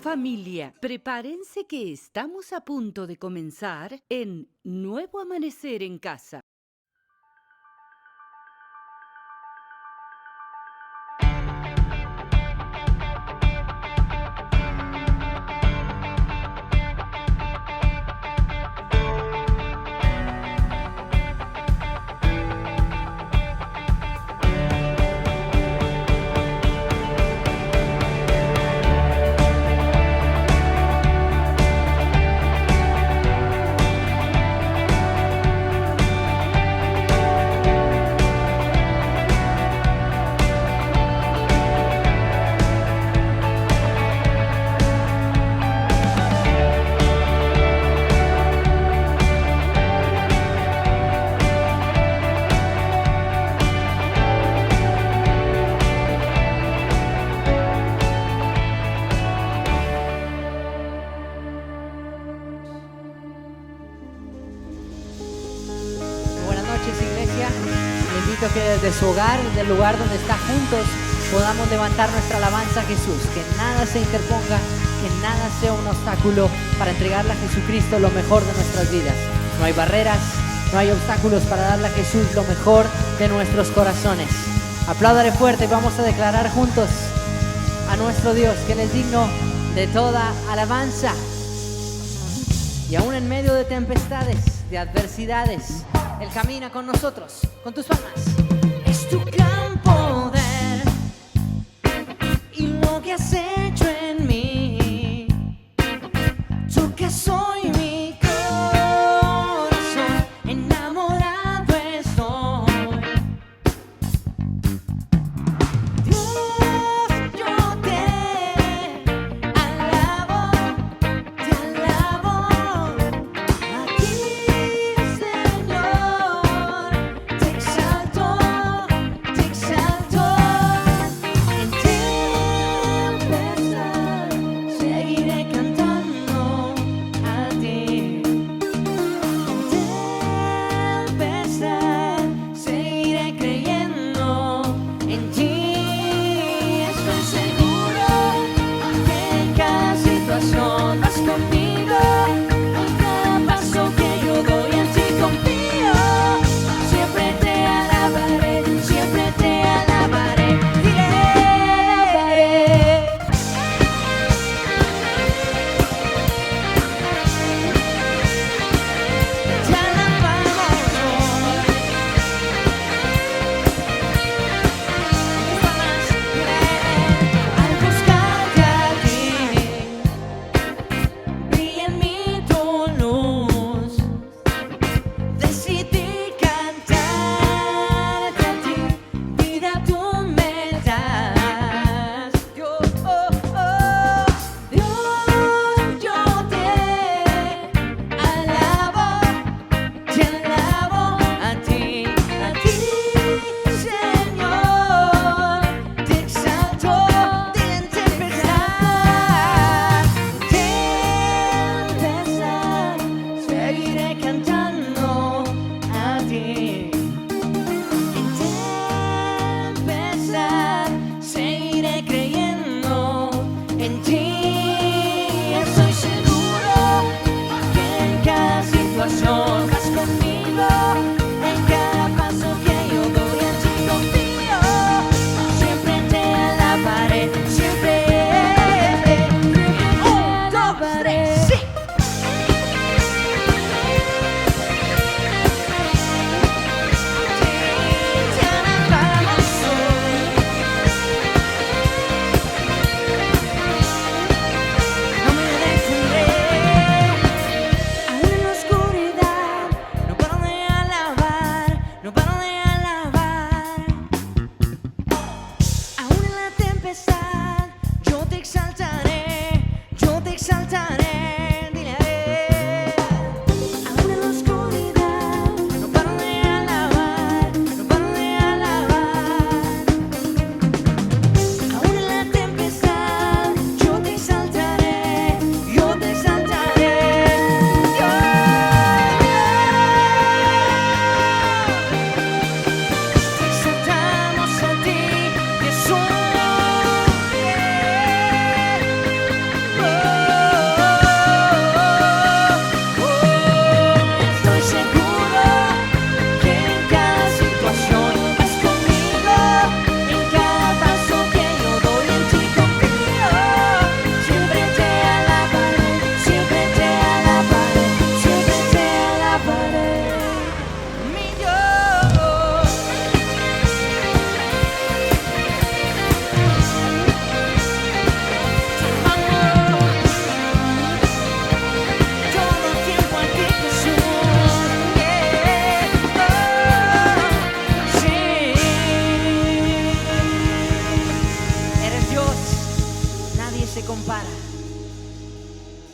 Familia, prepárense que estamos a punto de comenzar en Nuevo Amanecer en Casa. Que desde su hogar, del lugar donde está juntos, podamos levantar nuestra alabanza a Jesús, que nada se interponga, que nada sea un obstáculo para entregarle a Jesucristo lo mejor de nuestras vidas. No hay barreras, no hay obstáculos para darle a Jesús lo mejor de nuestros corazones. Apláudale fuerte y vamos a declarar juntos a nuestro Dios, que Él es digno de toda alabanza. Y aún en medio de tempestades, de adversidades, Él camina con nosotros, con tus palmas. Es tu gran poder y lo que has hecho en mí. Tú que soy mi corazón, enamorado estoy. Dios, yo te alabo, a ti, Señor, te exalto. En tempestades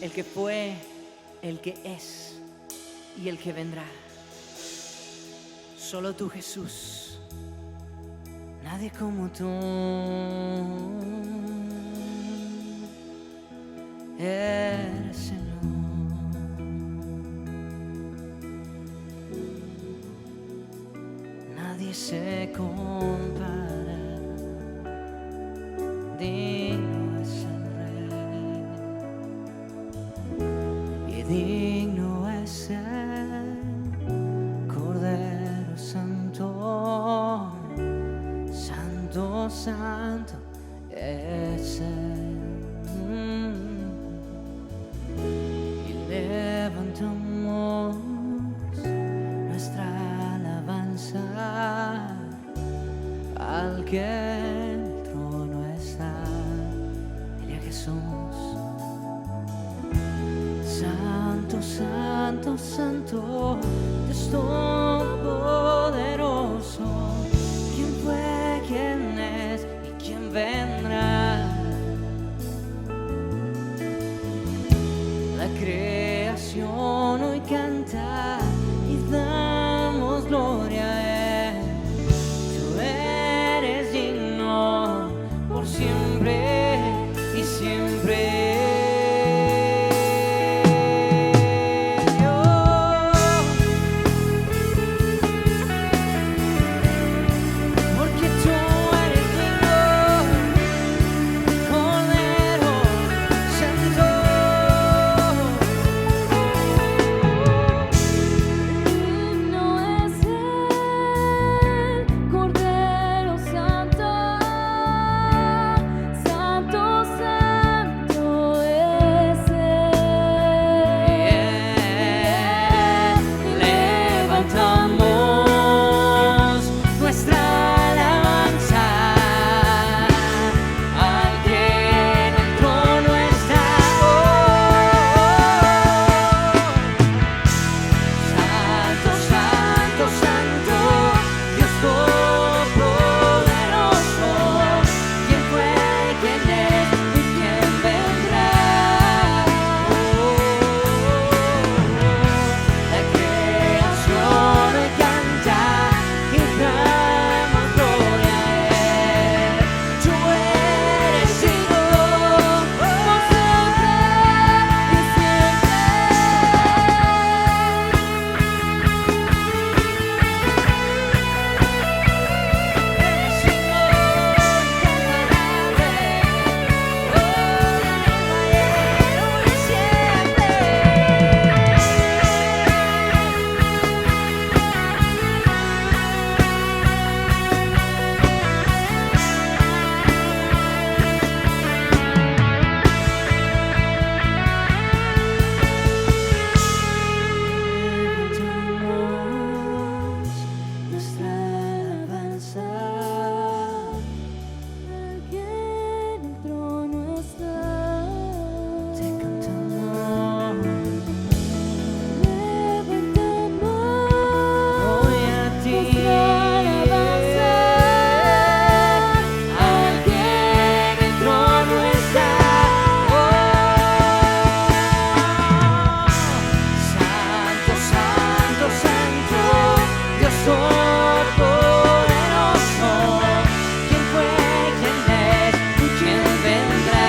el que fue, el que es y el que vendrá. Solo tú, Jesús, nadie como tú. Eres Señor. Nadie se compara. Digno es el Rey y digno es el Cordero Santo. Santo, Santo es Él. Y levantamos nuestra alabanza al que en el trono está. Dile a Jesús: Santo, Santo, Santo, Dios Todopoderoso. ¿Quién fue, quién es y quién vendrá? La creación hoy canta y damos gloria a Él. Tú eres digno por siempre y siempre. Porque tú eres digno, Cordero Santo. Digno es el Cordero Santo, Santo, Santo es Él. Levantamos nuestra alabanza al que en el trono está. Santo, Santo, Santo, Dios Todopoderoso. ¿Quién fue, quién es y quién vendrá? La creación hoy canta y damos gloria a Él. Tú eres digno por siempre y siempre. Eres digno, incomparable, hoy y siempre. Levantamos nuestra alabanza El que en el trono está. te cantamos Levantamos hoy a ti, nuestra alabanza al que en el trono está. Santo, Santo, Santo, Dios Todopoderoso. ¿Quién fue, quién es y quién vendrá?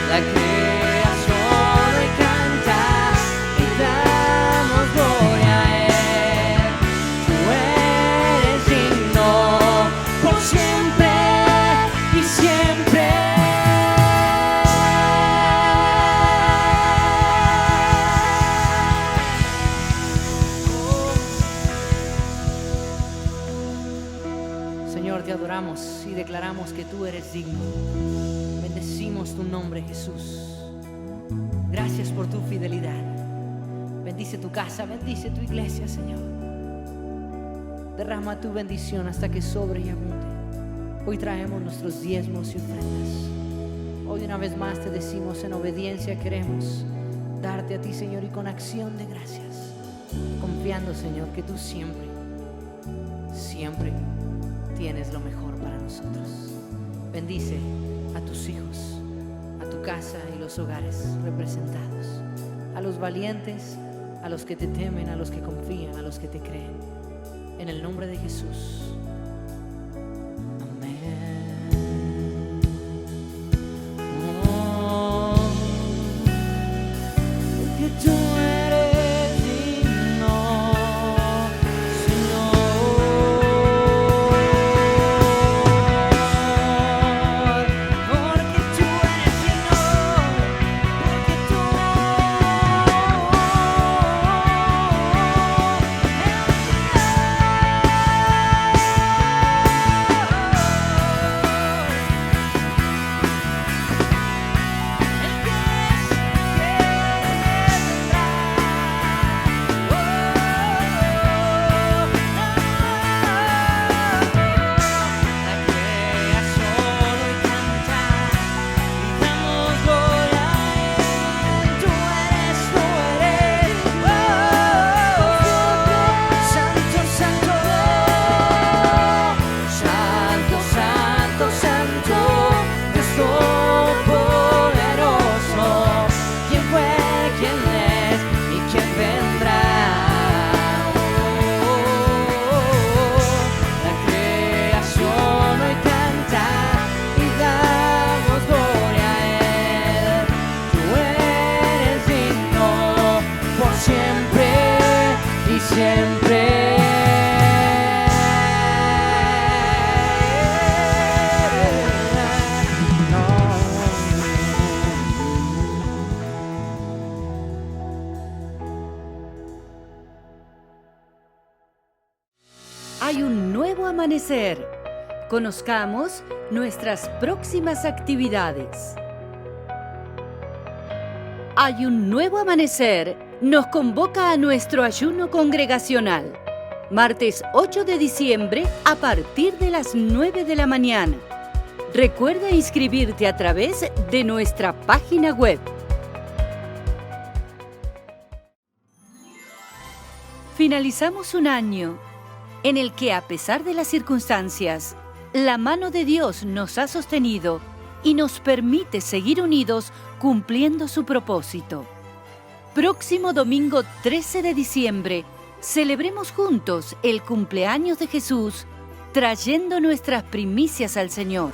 La creación hoy canta y damos gloria a Él. Tú eres digno por siempre y siempre. Señor, te adoramos y declaramos que tú eres digno. Bendecimos tu nombre, Jesús. Gracias por tu fidelidad. Bendice tu casa, bendice tu iglesia, Señor. Derrama tu bendición hasta que sobre y abunde. Hoy traemos nuestros diezmos y ofrendas. Hoy una vez más te decimos, en obediencia queremos darte a ti, Señor, y con acción de gracias, confiando, Señor, que tú siempre, siempre tienes lo mejor para nosotros. Bendice a tus hijos, a tu casa y los hogares representados, a los valientes, a los que te temen, a los que confían, a los que te creen. En el nombre de Jesús. Porque tú eres digno, Señor. Porque tú eres digno, porque tú Hay un nuevo amanecer. Conozcamos nuestras próximas actividades. Hay un nuevo amanecer. Nos convoca a nuestro ayuno congregacional. Martes 8 de diciembre a partir de las 9 de la mañana. Recuerda inscribirte a través de nuestra página web. Finalizamos un año en el que, a pesar de las circunstancias, la mano de Dios nos ha sostenido y nos permite seguir unidos cumpliendo su propósito. Próximo domingo 13 de diciembre, celebremos juntos el cumpleaños de Jesús, trayendo nuestras primicias al Señor.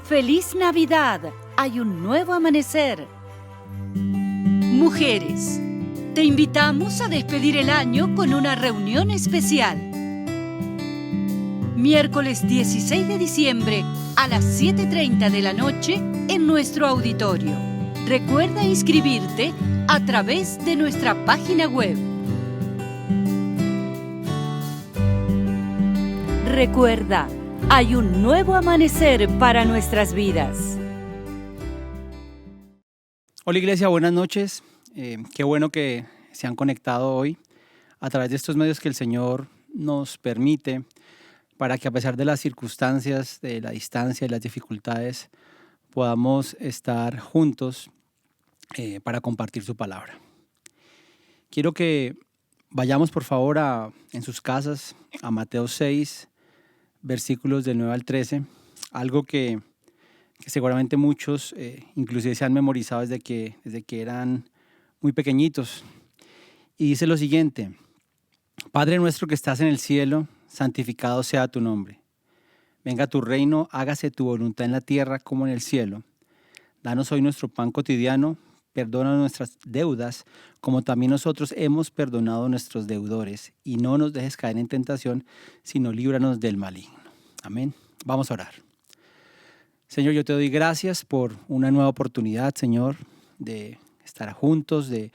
¡Feliz Navidad! Hay un nuevo amanecer. Mujeres, te invitamos a despedir el año con una reunión especial. Miércoles 16 de diciembre a las 7:30 de la noche en nuestro auditorio. Recuerda inscribirte a través de nuestra página web. Recuerda, hay un nuevo amanecer para nuestras vidas. Hola Iglesia, buenas noches. Qué bueno que se han conectado hoy a través de estos medios que el Señor nos permite para que, a pesar de las circunstancias, de la distancia y las dificultades, podamos estar juntos para compartir su palabra. Quiero que vayamos por favor en sus casas a Mateo 6, versículos del 9 al 13, algo que seguramente muchos inclusive se han memorizado desde que eran muy pequeñitos. Y dice lo siguiente: Padre nuestro que estás en el cielo, santificado sea tu nombre. Venga tu reino, hágase tu voluntad en la tierra como en el cielo. Danos hoy nuestro pan cotidiano, perdona nuestras deudas, como también nosotros hemos perdonado a nuestros deudores. Y no nos dejes caer en tentación, sino líbranos del maligno. Amén. Vamos a orar. Señor, yo te doy gracias por una nueva oportunidad, Señor, de estar juntos, de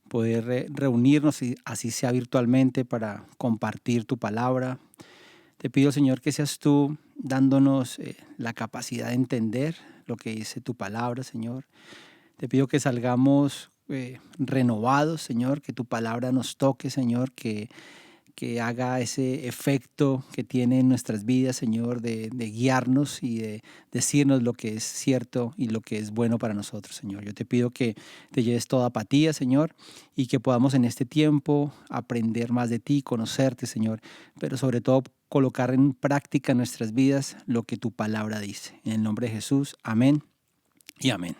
poder reunirnos, y así sea virtualmente, para compartir tu palabra. Te pido, Señor, que seas tú dándonos la capacidad de entender lo que dice tu palabra, Señor. Te pido que salgamos renovados, Señor, que tu palabra nos toque, Señor, que haga ese efecto que tiene en nuestras vidas, Señor, de guiarnos y de decirnos lo que es cierto y lo que es bueno para nosotros, Señor. Yo te pido que te lleves toda apatía, Señor, y que podamos en este tiempo aprender más de ti, conocerte, Señor, pero sobre todo colocar en práctica en nuestras vidas lo que tu palabra dice. En el nombre de Jesús, amén y amén.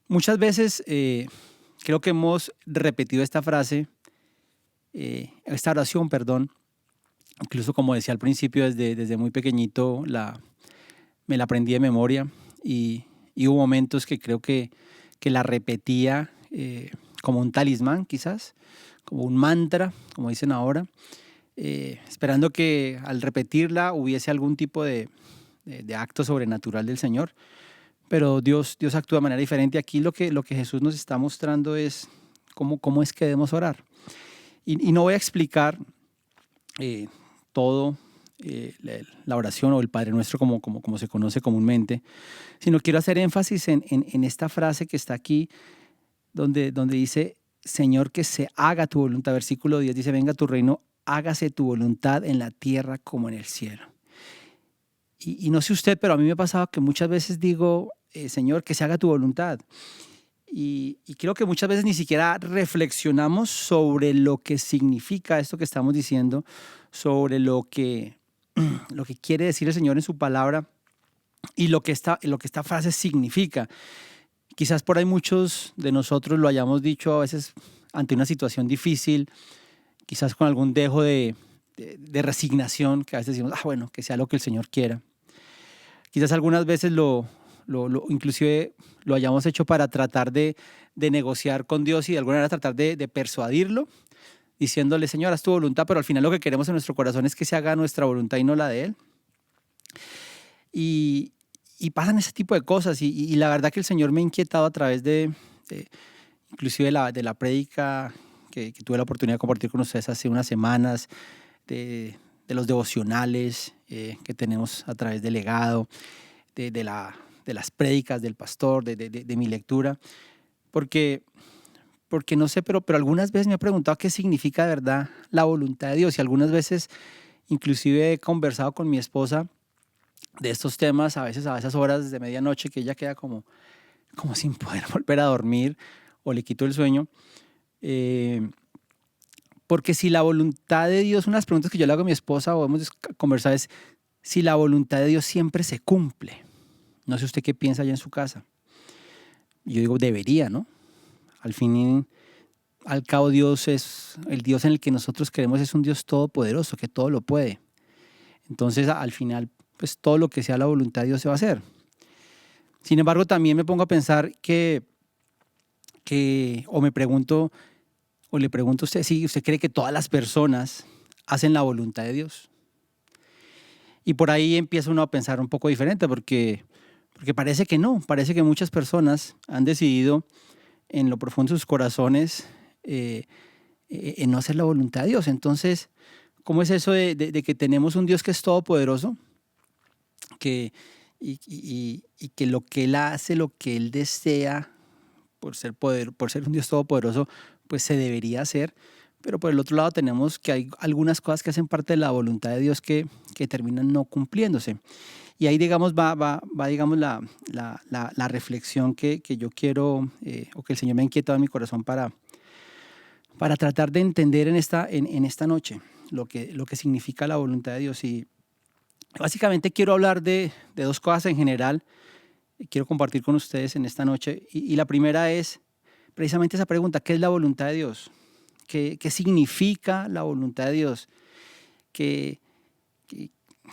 Muchas veces creo que hemos repetido esta frase, esta oración, perdón, incluso como decía al principio, desde muy pequeñito me la aprendí de memoria y hubo momentos que creo que la repetía como un talismán quizás, como un mantra, como dicen ahora, esperando que al repetirla hubiese algún tipo de acto sobrenatural del Señor. Pero Dios actúa de manera diferente. Aquí lo que Jesús nos está mostrando es cómo es que debemos orar. Y no voy a explicar todo la oración o el Padre Nuestro como se conoce comúnmente, sino quiero hacer énfasis en esta frase que está aquí, donde dice, Señor, que se haga tu voluntad. Versículo 10 dice, venga tu reino, hágase tu voluntad en la tierra como en el cielo. Y no sé usted, pero a mí me ha pasado que muchas veces digo, Señor, que se haga tu voluntad. Y creo que muchas veces ni siquiera reflexionamos sobre lo que significa esto que estamos diciendo, sobre lo que quiere decir el Señor en su palabra y lo que esta frase significa. Quizás por ahí muchos de nosotros lo hayamos dicho a veces ante una situación difícil, quizás con algún dejo de resignación, que a veces decimos, bueno, que sea lo que el Señor quiera. Quizás algunas veces inclusive lo hayamos hecho para tratar de negociar con Dios y de alguna manera tratar de persuadirlo, diciéndole, Señor, haz tu voluntad, pero al final lo que queremos en nuestro corazón es que se haga nuestra voluntad y no la de Él. Y pasan ese tipo de cosas y la verdad que el Señor me ha inquietado a través inclusive de la prédica que tuve la oportunidad de compartir con ustedes hace unas semanas, de los devocionales que tenemos a través del legado, de las prédicas del pastor, de mi lectura, porque no sé, pero algunas veces me he preguntado qué significa de verdad la voluntad de Dios y algunas veces inclusive he conversado con mi esposa de estos temas, a veces a esas horas de medianoche que ella queda como sin poder volver a dormir o le quito el sueño. Porque si la voluntad de Dios, una de las preguntas que yo le hago a mi esposa o hemos conversado es si la voluntad de Dios siempre se cumple. No sé usted qué piensa allá en su casa. Yo digo, debería, ¿no? Al fin y al cabo Dios es el Dios en el que nosotros creemos, es un Dios todopoderoso, que todo lo puede. Entonces al final, pues todo lo que sea la voluntad de Dios se va a hacer. Sin embargo, también me pongo a pensar o me pregunto, o le pregunto a usted, si usted cree que todas las personas hacen la voluntad de Dios. Y por ahí empieza uno a pensar un poco diferente, porque parece que no, parece que muchas personas han decidido en lo profundo de sus corazones en no hacer la voluntad de Dios. Entonces, ¿cómo es eso de que tenemos un Dios que es todopoderoso? Y que lo que Él hace, lo que Él desea, por ser un Dios todopoderoso, pues se debería hacer. Pero por el otro lado tenemos que hay algunas cosas que hacen parte de la voluntad de Dios que terminan no cumpliéndose. Y ahí, digamos, va digamos, la reflexión que yo quiero, o que el Señor me ha inquietado en mi corazón para tratar de entender en esta noche lo que significa la voluntad de Dios. Y básicamente quiero hablar de dos cosas en general que quiero compartir con ustedes en esta noche. Y la primera es precisamente esa pregunta, ¿qué es la voluntad de Dios? ¿Qué significa la voluntad de Dios?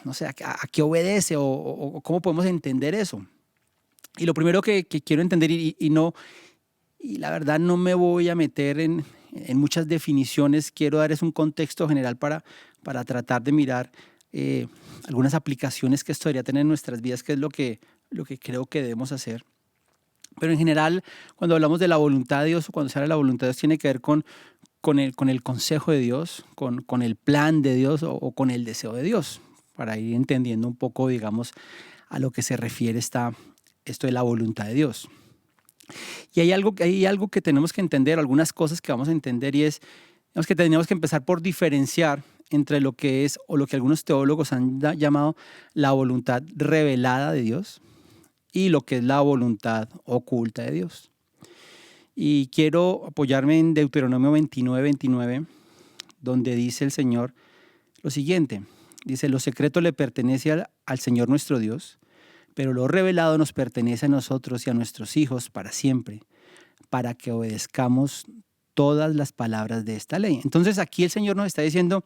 No sé, ¿a qué obedece o cómo podemos entender eso? Y lo primero que quiero entender, y la verdad no me voy a meter en muchas definiciones, quiero darles un contexto general para tratar de mirar algunas aplicaciones que esto debería tener en nuestras vidas, que es lo que creo que debemos hacer. Pero en general, cuando hablamos de la voluntad de Dios o cuando se habla de la voluntad de Dios, tiene que ver con el consejo de Dios, con el plan de Dios o con el deseo de Dios, para ir entendiendo un poco, digamos, a lo que se refiere esto de la voluntad de Dios. Y hay algo que tenemos que entender, algunas cosas que vamos a entender, y es que tenemos que empezar por diferenciar entre lo que es o lo que algunos teólogos han llamado la voluntad revelada de Dios y lo que es la voluntad oculta de Dios. Y quiero apoyarme en Deuteronomio 29:29, donde dice el Señor, lo siguiente. Dice, lo secreto le pertenece al Señor nuestro Dios, pero lo revelado nos pertenece a nosotros y a nuestros hijos para siempre, para que obedezcamos todas las palabras de esta ley. Entonces aquí el Señor nos está diciendo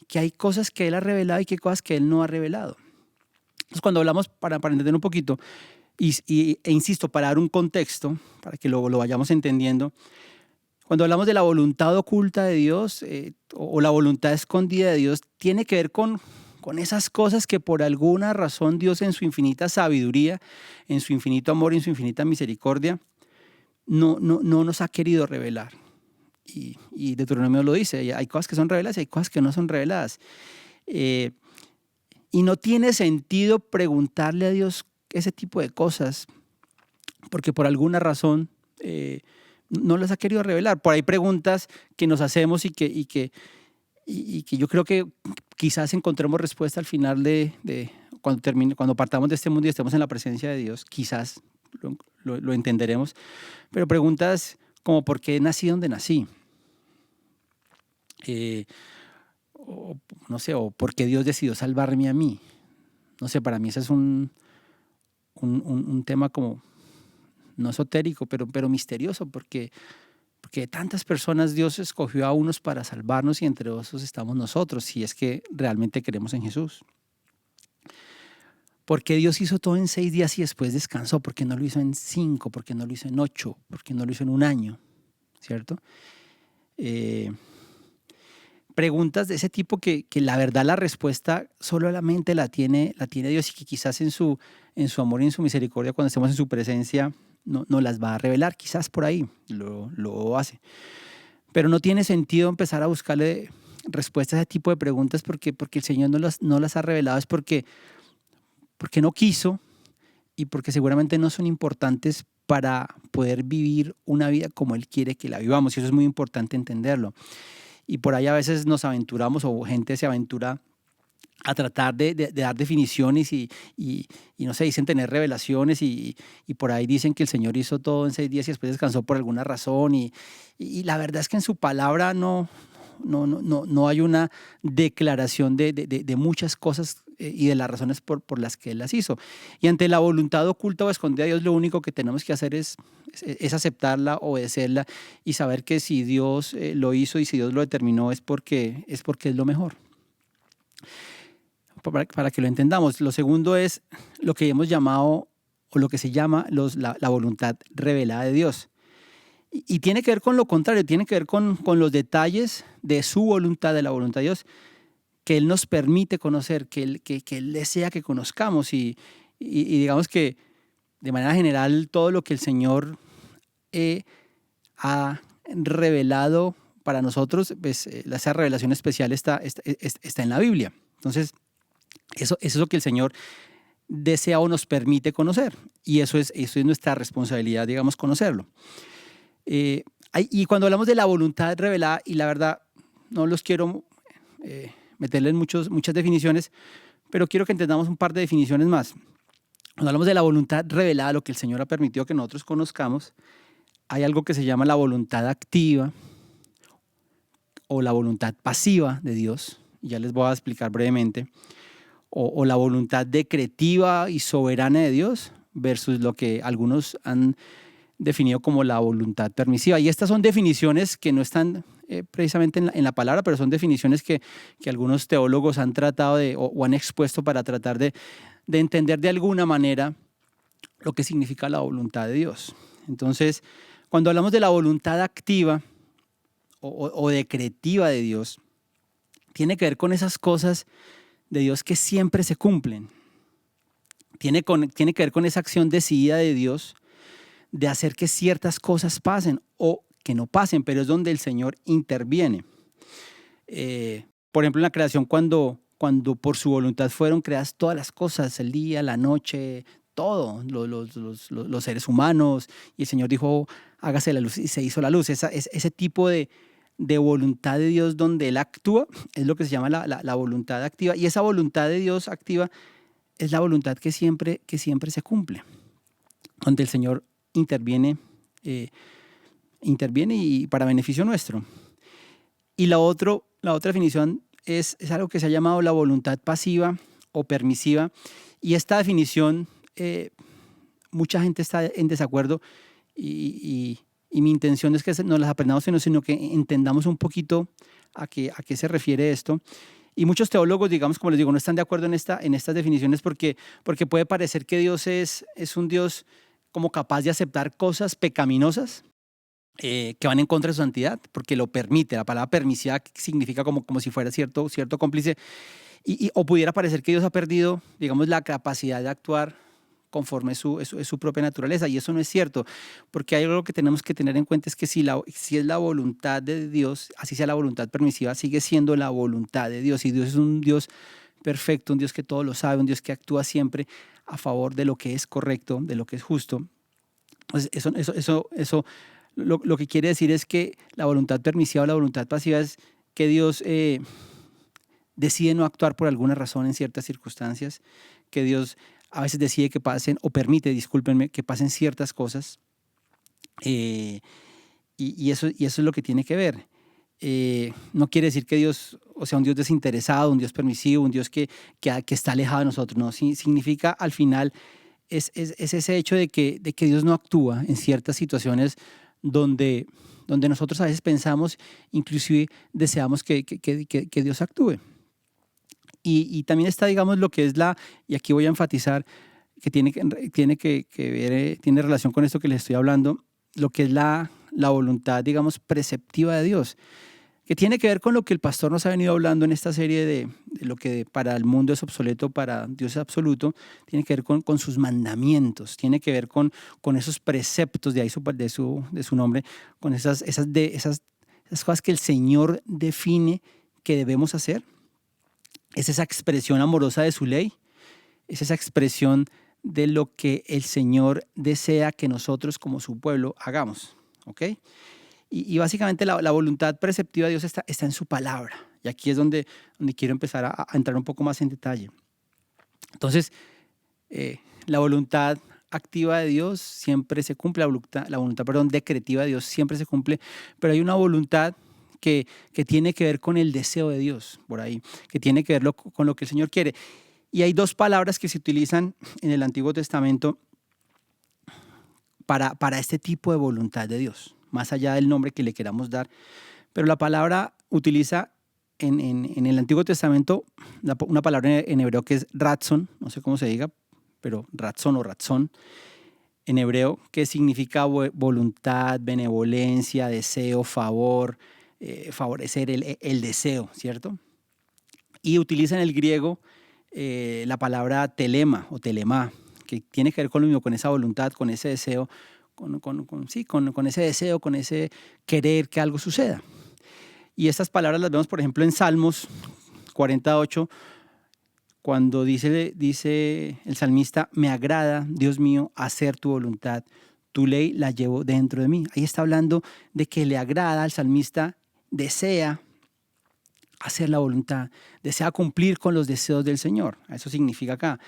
que hay cosas que Él ha revelado y que hay cosas que Él no ha revelado. Entonces cuando hablamos, para entender un poquito, e insisto, para dar un contexto, para que lo vayamos entendiendo, cuando hablamos de la voluntad oculta de Dios o la voluntad escondida de Dios, tiene que ver con esas cosas que por alguna razón Dios en su infinita sabiduría, en su infinito amor, en su infinita misericordia, no nos ha querido revelar. Y Deuteronomio lo dice, hay cosas que son reveladas y hay cosas que no son reveladas. Y no tiene sentido preguntarle a Dios ese tipo de cosas, porque por alguna razón no las ha querido revelar. Por ahí preguntas que nos hacemos y que yo creo que quizás encontremos respuesta al final de cuando partamos de este mundo y estemos en la presencia de Dios, quizás lo entenderemos. Pero preguntas como ¿por qué nací donde nací? O, no sé, o ¿por qué Dios decidió salvarme a mí? No sé, para mí ese es un tema como no esotérico, pero misterioso, porque de tantas personas Dios escogió a unos para salvarnos y entre esos estamos nosotros, si es que realmente creemos en Jesús. ¿Por qué Dios hizo todo en 6 días y después descansó? ¿Por qué no lo hizo en 5? ¿Por qué no lo hizo en 8? ¿Por qué no lo hizo en 1 año? ¿Cierto? Preguntas de ese tipo que la verdad la respuesta solamente la tiene Dios y que quizás en su amor y en su misericordia cuando estemos en su presencia no las va a revelar, quizás por ahí lo hace. Pero no tiene sentido empezar a buscarle respuestas a ese tipo de preguntas porque el Señor no las ha revelado, es porque no quiso y porque seguramente no son importantes para poder vivir una vida como Él quiere que la vivamos, y eso es muy importante entenderlo. Y por ahí a veces nos aventuramos o gente se aventura a tratar de dar definiciones y no sé, dicen tener revelaciones y por ahí dicen que el Señor hizo todo en 6 días y después descansó por alguna razón y la verdad es que en su palabra no hay una declaración de muchas cosas y de las razones por las que Él las hizo. Y ante la voluntad oculta o escondida de Dios, lo único que tenemos que hacer es aceptarla, obedecerla y saber que si Dios lo hizo y si Dios lo determinó es porque es lo mejor. Para que lo entendamos. Lo segundo es lo que hemos llamado o lo que se llama la voluntad revelada de Dios. Y tiene que ver con lo contrario, tiene que ver con los detalles de su voluntad, de la voluntad de Dios, que Él nos permite conocer, que Él desea que conozcamos. Y digamos que de manera general todo lo que el Señor ha revelado para nosotros, pues, esa revelación especial está en la Biblia. Entonces, eso es lo que el Señor desea o nos permite conocer. Y eso es nuestra responsabilidad, digamos, conocerlo. Y cuando hablamos de la voluntad revelada, y la verdad no los quiero meterle en muchas definiciones, pero quiero que entendamos un par de definiciones más. Cuando hablamos de la voluntad revelada, lo que el Señor ha permitido que nosotros conozcamos, hay algo que se llama la voluntad activa o la voluntad pasiva de Dios. Ya les voy a explicar brevemente. O la voluntad decretiva y soberana de Dios versus lo que algunos han definido como la voluntad permisiva. Y estas son definiciones que no están precisamente en la palabra, pero son definiciones que algunos teólogos han tratado o han expuesto para tratar de entender de alguna manera lo que significa la voluntad de Dios. Entonces, cuando hablamos de la voluntad activa o decretiva de Dios, tiene que ver con esas cosas de Dios que siempre se cumplen. Tiene que ver con esa acción decidida de Dios de hacer que ciertas cosas pasen o que no pasen, pero es donde el Señor interviene. Por ejemplo, en la creación, cuando por su voluntad fueron creadas todas las cosas, el día, la noche, todo, los seres humanos, y el Señor dijo, hágase la luz, y se hizo la luz. Ese tipo de voluntad de Dios donde Él actúa es lo que se llama la voluntad activa, y esa voluntad de Dios activa es la voluntad que siempre se cumple, donde el Señor interviene y para beneficio nuestro. Y la otra definición es algo que se ha llamado la voluntad pasiva o permisiva. Y esta definición, mucha gente está en desacuerdo y mi intención es que no las aprendamos, sino que entendamos un poquito a qué se refiere esto. Y muchos teólogos, digamos, como les digo, no están de acuerdo en estas definiciones porque puede parecer que Dios es un Dios como capaz de aceptar cosas pecaminosas que van en contra de su santidad, porque lo permite. La palabra permisiva significa como si fuera cierto cómplice. O pudiera parecer que Dios ha perdido, digamos, la capacidad de actuar conforme su propia naturaleza. Y eso no es cierto, porque hay algo que tenemos que tener en cuenta, es que si es la voluntad de Dios, así sea la voluntad permisiva, sigue siendo la voluntad de Dios. Y Dios es un Dios perfecto, un Dios que todo lo sabe, un Dios que actúa siempre a favor de lo que es correcto, de lo que es justo. Pues eso lo que quiere decir es que la voluntad permisiva o la voluntad pasiva es que Dios decide no actuar por alguna razón en ciertas circunstancias, que Dios a veces decide que pasen, o permite, discúlpenme, que pasen ciertas cosas. Y eso es lo que tiene que ver. No quiere decir que Dios, o sea, un Dios desinteresado, un Dios permisivo, un Dios que está alejado de nosotros. No, significa al final es ese hecho de que Dios no actúa en ciertas situaciones donde nosotros a veces pensamos, inclusive deseamos que Dios actúe. Y también está, digamos, lo que es y aquí voy a enfatizar, que tiene que ver, tiene relación con esto que les estoy hablando, lo que es la voluntad, digamos, preceptiva de Dios, que tiene que ver con lo que el pastor nos ha venido hablando en esta serie de lo que para el mundo es obsoleto, para Dios es absoluto. Tiene que ver con sus mandamientos, tiene que ver con esos preceptos, de ahí de su nombre, con esas cosas que el Señor define que debemos hacer. Es esa expresión amorosa de su ley, es esa expresión de lo que el Señor desea que nosotros como su pueblo hagamos, ¿ok? Y básicamente la voluntad preceptiva de Dios está en su palabra. Y aquí es donde quiero empezar a entrar un poco más en detalle. Entonces, la voluntad activa de Dios siempre se cumple, la voluntad decretiva de Dios siempre se cumple, pero hay una voluntad que tiene que ver con el deseo de Dios, por ahí, que tiene que ver con lo que el Señor quiere. Y hay dos palabras que se utilizan en el Antiguo Testamento para este tipo de voluntad de Dios, más allá del nombre que le queramos dar. Pero la palabra utiliza en el Antiguo Testamento una palabra en hebreo que es ratzon, no sé cómo se diga, pero ratzon o ratzón en hebreo, que significa voluntad, benevolencia, deseo, favor, favorecer el deseo, ¿cierto? Y utiliza en el griego la palabra telema o telemá, que tiene que ver con lo mismo, con esa voluntad, con ese deseo, con ese deseo, con ese querer que algo suceda. Y estas palabras las vemos, por ejemplo, en Salmos 48, cuando dice el salmista: me agrada, Dios mío, hacer tu voluntad, tu ley la llevo dentro de mí. Ahí está hablando de que le agrada al salmista, desea hacer la voluntad, desea cumplir con los deseos del Señor. Eso significa acá.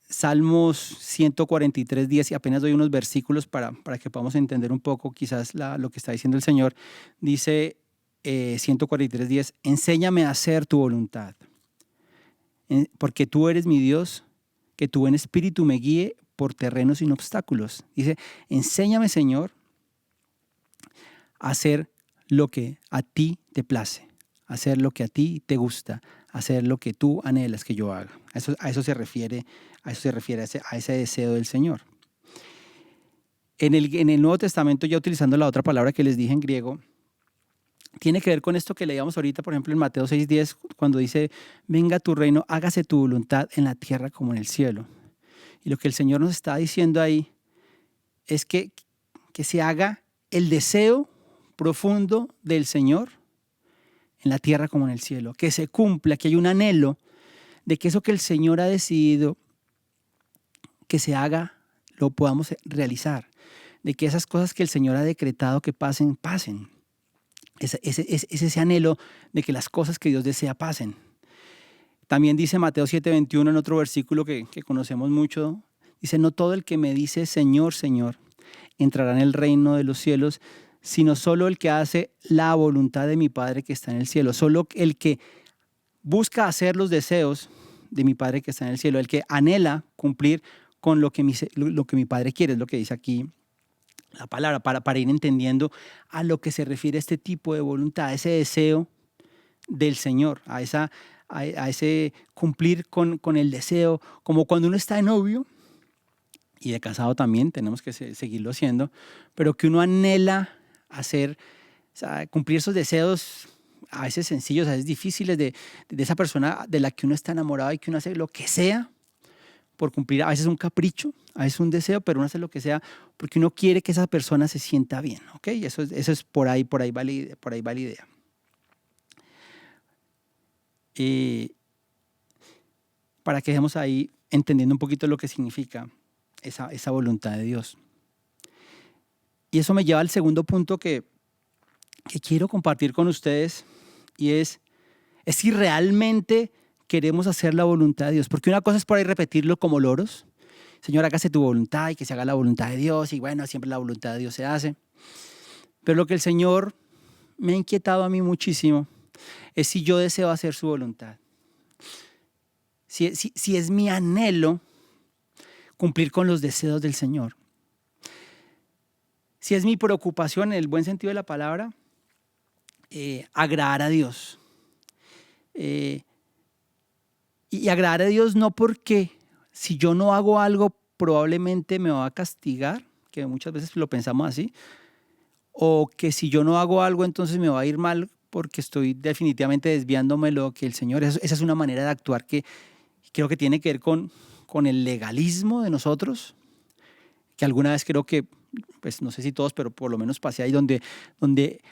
Salmos 143, 10, y apenas doy unos versículos para que podamos entender un poco quizás lo que está diciendo el Señor. Dice 143, 10, enséñame a hacer tu voluntad, porque tú eres mi Dios, que tú en espíritu me guíe por terrenos sin obstáculos. Dice, enséñame, Señor, a hacer lo que a ti te place, hacer lo que a ti te gusta, hacer lo que tú anhelas que yo haga. A eso se refiere a ese deseo del Señor. En el Nuevo Testamento, ya utilizando la otra palabra que les dije en griego, tiene que ver con esto que leíamos ahorita, por ejemplo, en Mateo 6:10, cuando dice, venga tu reino, hágase tu voluntad en la tierra como en el cielo. Y lo que el Señor nos está diciendo ahí es que se haga el deseo profundo del Señor en la tierra como en el cielo, que se cumpla, que hay un anhelo de que eso que el Señor ha decidido que se haga, lo podamos realizar, de que esas cosas que el Señor ha decretado que pasen, pasen. Es ese anhelo de que las cosas que Dios desea pasen. También dice Mateo 7:21 en otro versículo que conocemos mucho, dice, no todo el que me dice Señor, Señor, entrará en el reino de los cielos, sino solo el que hace la voluntad de mi Padre que está en el cielo. Solo el que busca hacer los deseos de mi Padre que está en el cielo, el que anhela cumplir con lo que mi Padre quiere, es lo que dice aquí la palabra, para ir entendiendo a lo que se refiere este tipo de voluntad, a ese deseo del Señor, a ese cumplir con el deseo, como cuando uno está de novio, y de casado también, tenemos que seguirlo haciendo, pero que uno anhela hacer, o sea, cumplir esos deseos a veces sencillos, a veces difíciles de esa persona de la que uno está enamorado y que uno hace lo que sea por cumplir, a veces un capricho, a veces un deseo, pero uno hace lo que sea porque uno quiere que esa persona se sienta bien, ¿ok? Eso es por ahí va la idea. Para que dejemos ahí entendiendo un poquito lo que significa esa voluntad de Dios. Y eso me lleva al segundo punto que quiero compartir con ustedes, y es si realmente queremos hacer la voluntad de Dios. Porque una cosa es por ahí repetirlo como loros. Señor, hágase tu voluntad y que se haga la voluntad de Dios. Y bueno, siempre la voluntad de Dios se hace. Pero lo que el Señor me ha inquietado a mí muchísimo es si yo deseo hacer su voluntad. Si es mi anhelo cumplir con los deseos del Señor. Si es mi preocupación, en el buen sentido de la palabra, agradar a Dios. Y agradar a Dios no porque si yo no hago algo probablemente me va a castigar, que muchas veces lo pensamos así, o que si yo no hago algo entonces me va a ir mal porque estoy definitivamente desviándome de lo que el Señor. Esa es una manera de actuar que creo que tiene que ver con el legalismo de nosotros, que alguna vez creo que, pues no sé si todos, pero por lo menos pasé ahí donde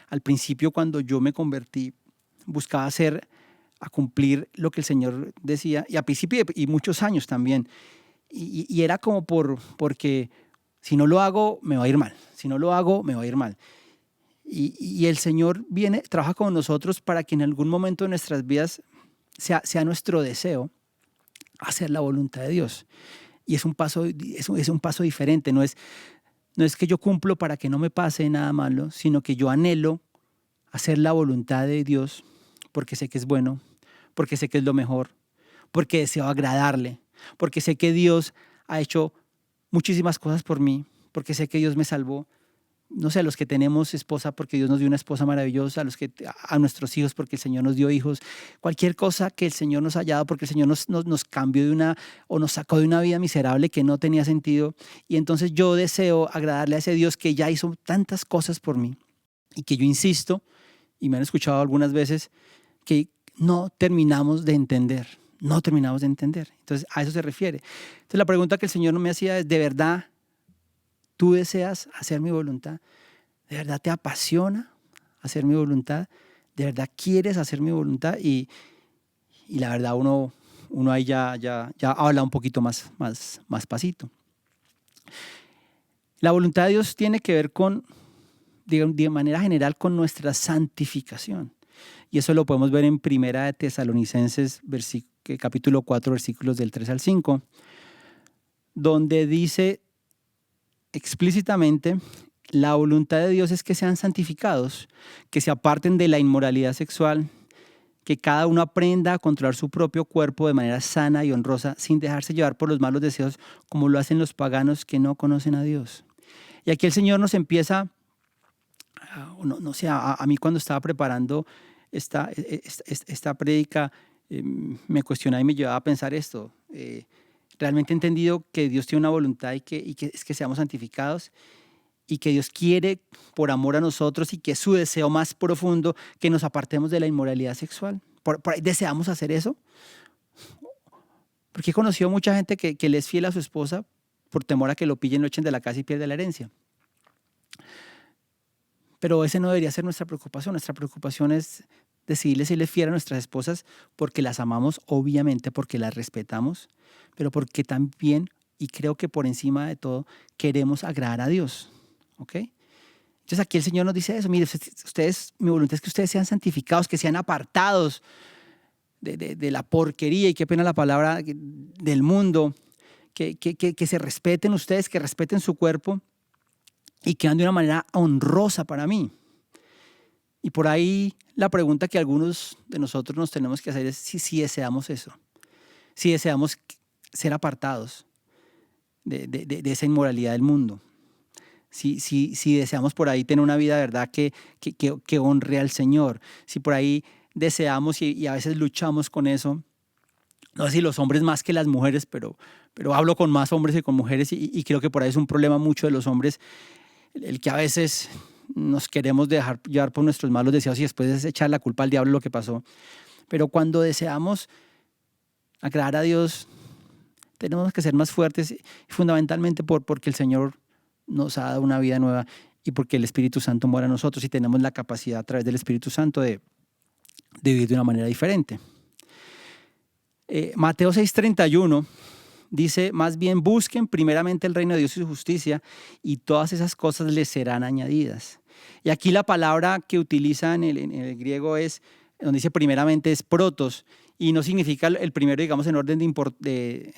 al principio cuando yo me convertí buscaba a cumplir lo que el Señor decía, y a principio y muchos años también, y era como porque si no lo hago me va a ir mal, si no lo hago me va a ir mal. Y el Señor trabaja con nosotros para que en algún momento de nuestras vidas sea nuestro deseo hacer la voluntad de Dios. Y es un paso diferente, no es que yo cumplo para que no me pase nada malo, sino que yo anhelo hacer la voluntad de Dios porque sé que es bueno, porque sé que es lo mejor, porque deseo agradarle, porque sé que Dios ha hecho muchísimas cosas por mí, porque sé que Dios me salvó. No sé, a los que tenemos esposa porque Dios nos dio una esposa maravillosa, a nuestros hijos porque el Señor nos dio hijos, cualquier cosa que el Señor nos haya dado porque el Señor nos cambió o nos sacó de una vida miserable que no tenía sentido. Y entonces yo deseo agradarle a ese Dios que ya hizo tantas cosas por mí y que yo insisto, y me han escuchado algunas veces, que no terminamos de entender. Entonces a eso se refiere. Entonces la pregunta que el Señor me hacía es, ¿de verdad tú deseas hacer mi voluntad? ¿De verdad te apasiona hacer mi voluntad? ¿De verdad quieres hacer mi voluntad? Y la verdad uno ahí ya habla un poquito más pasito. La voluntad de Dios tiene que ver de manera general con nuestra santificación. Y eso lo podemos ver en 1 de Tesalonicenses, capítulo 4, versículos del 3 al 5, donde dice explícitamente: la voluntad de Dios es que sean santificados, que se aparten de la inmoralidad sexual, que cada uno aprenda a controlar su propio cuerpo de manera sana y honrosa, sin dejarse llevar por los malos deseos, como lo hacen los paganos que no conocen a Dios. Y aquí el Señor nos empieza, no sé, a mí cuando estaba preparando esta prédica, me cuestionaba y me llevaba a pensar esto. Realmente he entendido que Dios tiene una voluntad y que es que seamos santificados, y que Dios quiere por amor a nosotros, y que es su deseo más profundo que nos apartemos de la inmoralidad sexual. ¿Por ahí deseamos hacer eso? Porque he conocido mucha gente que le es fiel a su esposa por temor a que lo pillen, lo echen de la casa y pierda la herencia. Pero ese no debería ser nuestra preocupación. Nuestra preocupación es decidirle serle fiel a nuestras esposas porque las amamos, obviamente porque las respetamos, pero porque también, y creo que por encima de todo, queremos agradar a Dios. ¿Ok? Entonces aquí el Señor nos dice eso: mire, mi voluntad es que ustedes sean santificados, que sean apartados de la porquería, y qué pena la palabra, del mundo, que se respeten ustedes, que respeten su cuerpo, y quedan de una manera honrosa para mí. Y por ahí la pregunta que algunos de nosotros nos tenemos que hacer es si deseamos eso, si deseamos ser apartados de esa inmoralidad del mundo, si deseamos por ahí tener una vida de verdad que honre al Señor, si por ahí deseamos y a veces luchamos con eso. No sé si los hombres más que las mujeres, pero hablo con más hombres que con mujeres y creo que por ahí es un problema mucho de los hombres, el que a veces nos queremos dejar llevar por nuestros malos deseos y después es echar la culpa al diablo de lo que pasó. Pero cuando deseamos agradar a Dios, tenemos que ser más fuertes, fundamentalmente porque el Señor nos ha dado una vida nueva y porque el Espíritu Santo mora en nosotros y tenemos la capacidad a través del Espíritu Santo de vivir de una manera diferente. Mateo 6:31 dice, más bien busquen primeramente el reino de Dios y su justicia y todas esas cosas les serán añadidas. Y aquí la palabra que utiliza en el griego es, donde dice primeramente es protos, y no significa el primero, digamos, en orden de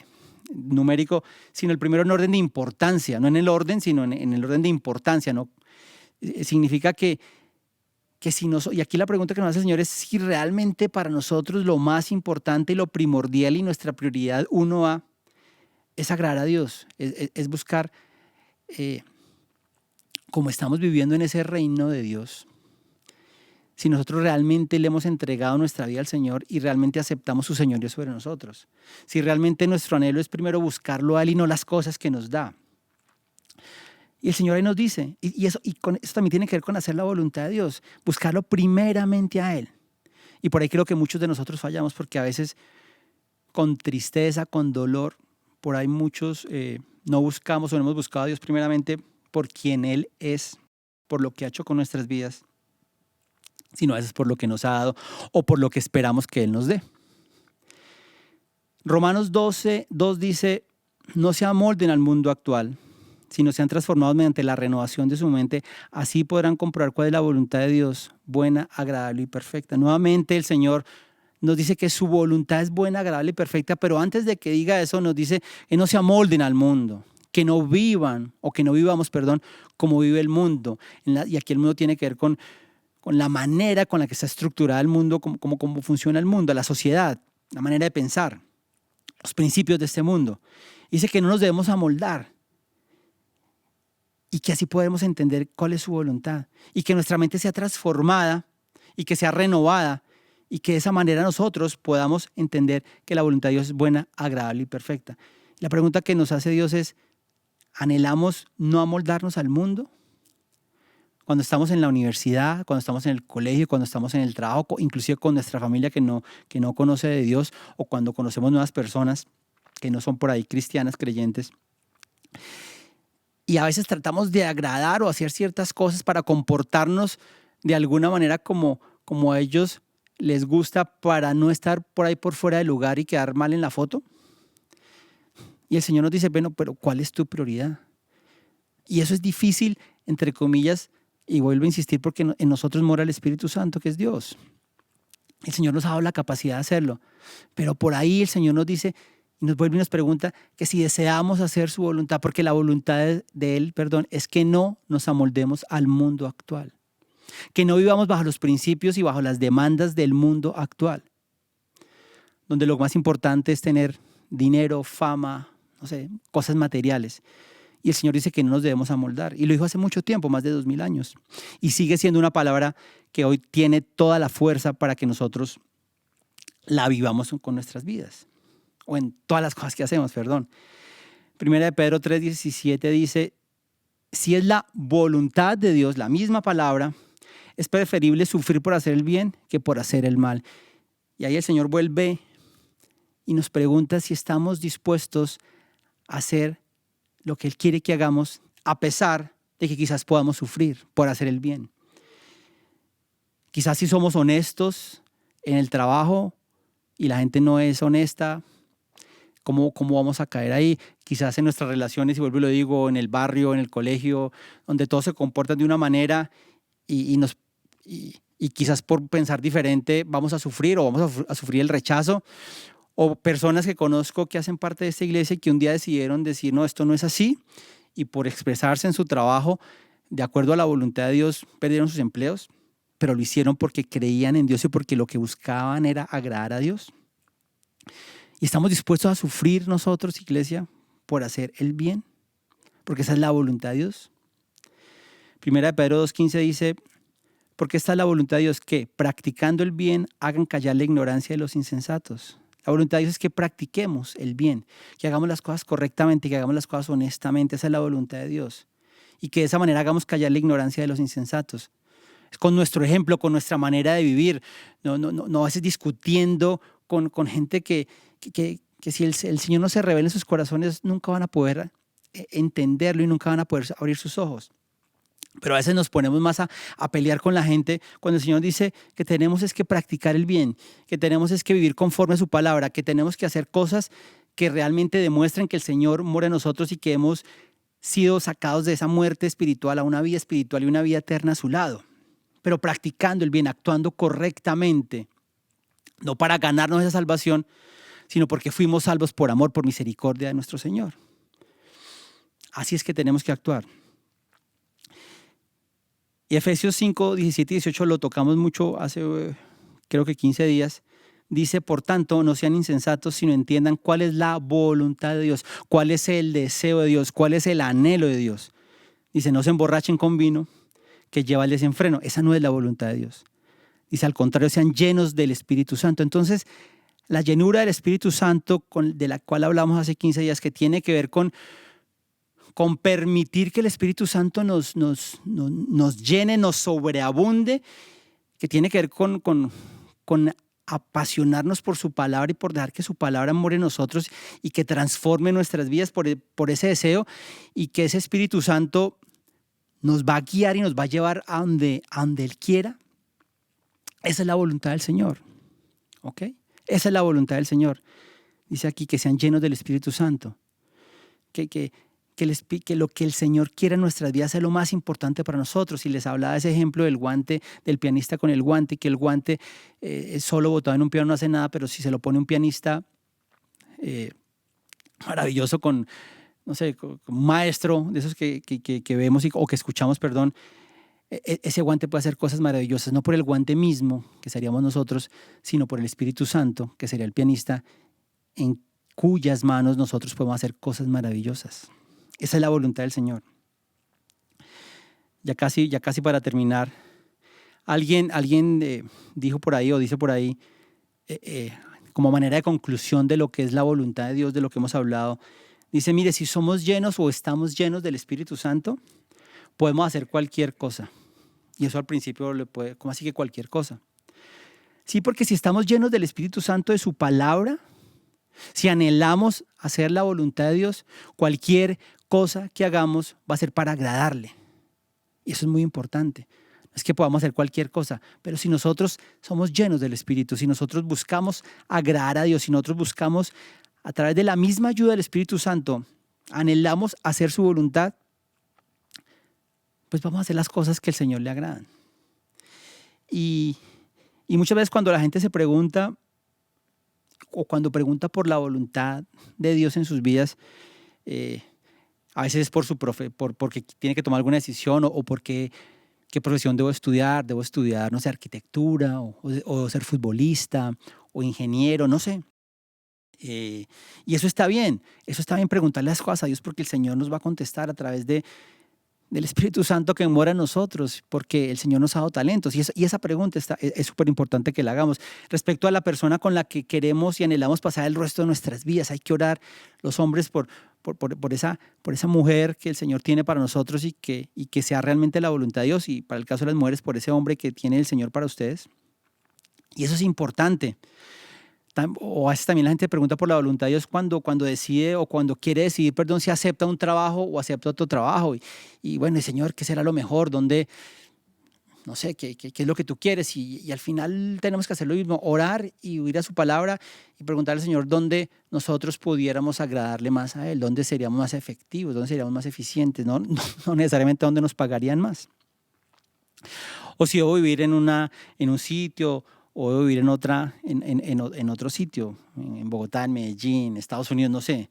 numérico, sino el primero en orden de importancia, no en el orden, sino en el orden de importancia, ¿no? Significa que si y aquí la pregunta que nos hace el Señor es si realmente para nosotros lo más importante y lo primordial y nuestra prioridad 1A es agradar a Dios, es buscar, como estamos viviendo en ese reino de Dios, si nosotros realmente le hemos entregado nuestra vida al Señor y realmente aceptamos su señorío sobre nosotros, si realmente nuestro anhelo es primero buscarlo a Él y no las cosas que nos da. Y el Señor ahí nos dice, y eso también tiene que ver con hacer la voluntad de Dios, buscarlo primeramente a Él. Y por ahí creo que muchos de nosotros fallamos porque a veces con tristeza, con dolor, por ahí muchos no buscamos o no hemos buscado a Dios primeramente por quien Él es, por lo que ha hecho con nuestras vidas, sino a veces por lo que nos ha dado o por lo que esperamos que Él nos dé. Romanos 12:2 dice, no se amolden al mundo actual, sino sean transformados mediante la renovación de su mente, así podrán comprobar cuál es la voluntad de Dios, buena, agradable y perfecta. Nuevamente el Señor nos dice que su voluntad es buena, agradable y perfecta, pero antes de que diga eso nos dice que no se amolden al mundo, que no vivan, o que no vivamos, como vive el mundo. Y aquí el mundo tiene que ver con la manera con la que está estructurada el mundo, cómo funciona el mundo, la sociedad, la manera de pensar, los principios de este mundo. Dice que no nos debemos amoldar y que así podemos entender cuál es su voluntad y que nuestra mente sea transformada y que sea renovada y que de esa manera nosotros podamos entender que la voluntad de Dios es buena, agradable y perfecta. La pregunta que nos hace Dios es, ¿anhelamos no amoldarnos al mundo? Cuando estamos en la universidad, cuando estamos en el colegio, cuando estamos en el trabajo, inclusive con nuestra familia que no conoce de Dios, o cuando conocemos nuevas personas que no son por ahí cristianas, creyentes. Y a veces tratamos de agradar o hacer ciertas cosas para comportarnos de alguna manera como a ellos les gusta para no estar por ahí por fuera del lugar y quedar mal en la foto. Y el Señor nos dice, bueno, pero ¿cuál es tu prioridad? Y eso es difícil, entre comillas, y vuelvo a insistir porque en nosotros mora el Espíritu Santo, que es Dios. El Señor nos ha dado la capacidad de hacerlo, pero por ahí el Señor nos dice y nos vuelve y nos pregunta que si deseamos hacer su voluntad, porque la voluntad de Él, es que no nos amoldemos al mundo actual, que no vivamos bajo los principios y bajo las demandas del mundo actual, donde lo más importante es tener dinero, fama, cosas materiales. Y el Señor dice que no nos debemos amoldar. Y lo dijo hace mucho tiempo, más de 2000 años. Y sigue siendo una palabra que hoy tiene toda la fuerza para que nosotros la vivamos con nuestras vidas. O en todas las cosas que hacemos, Primera de Pedro 3:17 dice, si es la voluntad de Dios, la misma palabra, es preferible sufrir por hacer el bien que por hacer el mal. Y ahí el Señor vuelve y nos pregunta si estamos dispuestos a hacer lo que Él quiere que hagamos, a pesar de que quizás podamos sufrir por hacer el bien. Quizás si somos honestos en el trabajo y la gente no es honesta, ¿cómo vamos a caer ahí? Quizás en nuestras relaciones, y vuelvo y lo digo, en el barrio, en el colegio, donde todos se comportan de una manera y quizás por pensar diferente vamos a sufrir o vamos a sufrir el rechazo. O personas que conozco que hacen parte de esta iglesia y que un día decidieron decir, no, esto no es así, y por expresarse en su trabajo de acuerdo a la voluntad de Dios, perdieron sus empleos, pero lo hicieron porque creían en Dios y porque lo que buscaban era agradar a Dios. Y estamos dispuestos a sufrir nosotros, iglesia, por hacer el bien, porque esa es la voluntad de Dios. Primera de Pedro 2:15 dice, porque esta es la voluntad de Dios, que practicando el bien hagan callar la ignorancia de los insensatos. La voluntad de Dios es que practiquemos el bien, que hagamos las cosas correctamente, que hagamos las cosas honestamente. Esa es la voluntad de Dios. Y que de esa manera hagamos callar la ignorancia de los insensatos. Es con nuestro ejemplo, con nuestra manera de vivir. No a veces discutiendo con gente que si el Señor no se revela en sus corazones, nunca van a poder entenderlo y nunca van a poder abrir sus ojos. Pero a veces nos ponemos más a pelear con la gente cuando el Señor dice que tenemos es que practicar el bien, que tenemos es que vivir conforme a su palabra, que tenemos que hacer cosas que realmente demuestren que el Señor mora en nosotros y que hemos sido sacados de esa muerte espiritual a una vida espiritual y una vida eterna a su lado. Pero practicando el bien, actuando correctamente, no para ganarnos esa salvación, sino porque fuimos salvos por amor, por misericordia de nuestro Señor. Así es que tenemos que actuar. Y Efesios 5, 17 y 18 lo tocamos mucho hace creo que 15 días. Dice, por tanto, no sean insensatos, sino entiendan cuál es la voluntad de Dios, cuál es el deseo de Dios, cuál es el anhelo de Dios. Dice, no se emborrachen con vino que lleva al desenfreno. Esa no es la voluntad de Dios. Dice, al contrario, sean llenos del Espíritu Santo. Entonces, la llenura del Espíritu Santo, de la cual hablamos hace 15 días, que tiene que ver con permitir que el Espíritu Santo nos llene, nos sobreabunde, que tiene que ver con apasionarnos por su palabra y por dejar que su palabra more en nosotros y que transforme nuestras vidas por ese deseo, y que ese Espíritu Santo nos va a guiar y nos va a llevar a donde Él quiera. Esa es la voluntad del Señor. ¿Ok? Esa es la voluntad del Señor. Dice aquí que sean llenos del Espíritu Santo. Que lo que el Señor quiere en nuestras vidas es lo más importante para nosotros. Y les hablaba de ese ejemplo del guante, del pianista con el guante, que el guante solo botado en un piano no hace nada, pero si se lo pone un pianista maravilloso con un maestro de esos que vemos o que escuchamos, perdón, ese guante puede hacer cosas maravillosas, no por el guante mismo, que seríamos nosotros, sino por el Espíritu Santo, que sería el pianista, en cuyas manos nosotros podemos hacer cosas maravillosas. Esa es la voluntad del Señor. Ya casi para terminar, alguien dijo por ahí o dice por ahí, como manera de conclusión de lo que es la voluntad de Dios, de lo que hemos hablado, dice, mire, si somos llenos o estamos llenos del Espíritu Santo, podemos hacer cualquier cosa. Y eso al principio ¿cómo así que cualquier cosa? Sí, porque si estamos llenos del Espíritu Santo, de su palabra, si anhelamos hacer la voluntad de Dios, cualquier cosa que hagamos va a ser para agradarle. Y eso es muy importante. No es que podamos hacer cualquier cosa, pero si nosotros somos llenos del Espíritu, si nosotros buscamos agradar a Dios, si nosotros buscamos a través de la misma ayuda del Espíritu Santo, anhelamos hacer su voluntad, pues vamos a hacer las cosas que al Señor le agradan. Y muchas veces cuando la gente se pregunta, o cuando pregunta por la voluntad de Dios en sus vidas, a veces es porque tiene que tomar alguna decisión o porque qué profesión debo estudiar, no sé, arquitectura o ser futbolista o ingeniero, no sé. Y eso está bien preguntarle las cosas a Dios, porque el Señor nos va a contestar a través del Espíritu Santo que mora en nosotros, porque el Señor nos ha dado talentos. Y esa pregunta es súper importante que la hagamos. Respecto a la persona con la que queremos y anhelamos pasar el resto de nuestras vidas, hay que orar los hombres por esa mujer que el Señor tiene para nosotros y que sea realmente la voluntad de Dios, y para el caso de las mujeres, por ese hombre que tiene el Señor para ustedes. Y eso es importante. O a veces también la gente pregunta por la voluntad de Dios cuando decide o cuando quiere decidir, si acepta un trabajo o acepta otro trabajo. Y bueno, el Señor, ¿qué será lo mejor? ¿Dónde? No sé, ¿qué es lo que tú quieres? Y al final tenemos que hacer lo mismo, orar y oír a su palabra y preguntarle al Señor dónde nosotros pudiéramos agradarle más a Él, dónde seríamos más efectivos, dónde seríamos más eficientes, no necesariamente dónde nos pagarían más. O si debo vivir en un sitio o debo vivir en otro sitio, en Bogotá, en Medellín, Estados Unidos, no sé.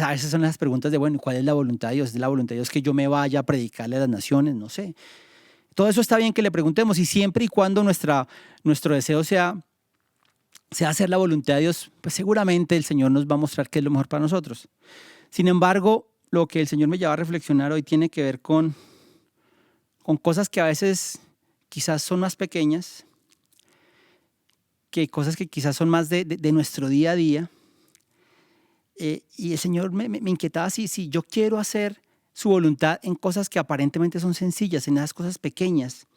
A veces son las preguntas de, bueno, ¿cuál es la voluntad de Dios? ¿Es la voluntad de Dios que yo me vaya a predicarle a las naciones? No sé. Todo eso está bien que le preguntemos, y siempre y cuando nuestro deseo sea hacer la voluntad de Dios, pues seguramente el Señor nos va a mostrar qué es lo mejor para nosotros. Sin embargo, lo que el Señor me lleva a reflexionar hoy tiene que ver con cosas que a veces quizás son más pequeñas, que cosas que quizás son más de nuestro día a día. Y el Señor me inquietaba si yo quiero hacer su voluntad en cosas que aparentemente son sencillas, en esas cosas pequeñas,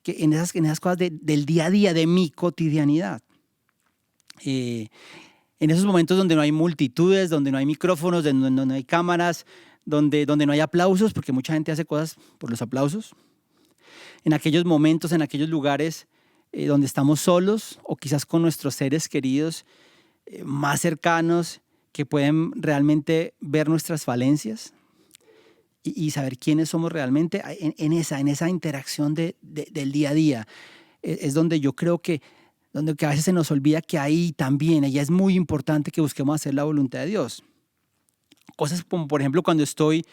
en esas cosas del día a día, de mi cotidianidad. En esos momentos donde no hay multitudes, donde no hay micrófonos, donde no hay cámaras, donde no hay aplausos, porque mucha gente hace cosas por los aplausos. En aquellos momentos, en aquellos lugares donde estamos solos o quizás con nuestros seres queridos más cercanos, que pueden realmente ver nuestras falencias y saber quiénes somos realmente, en esa interacción del día a día. Es donde yo creo que a veces se nos olvida que ahí también, allá es muy importante que busquemos hacer la voluntad de Dios. Cosas como, por ejemplo, cuando soy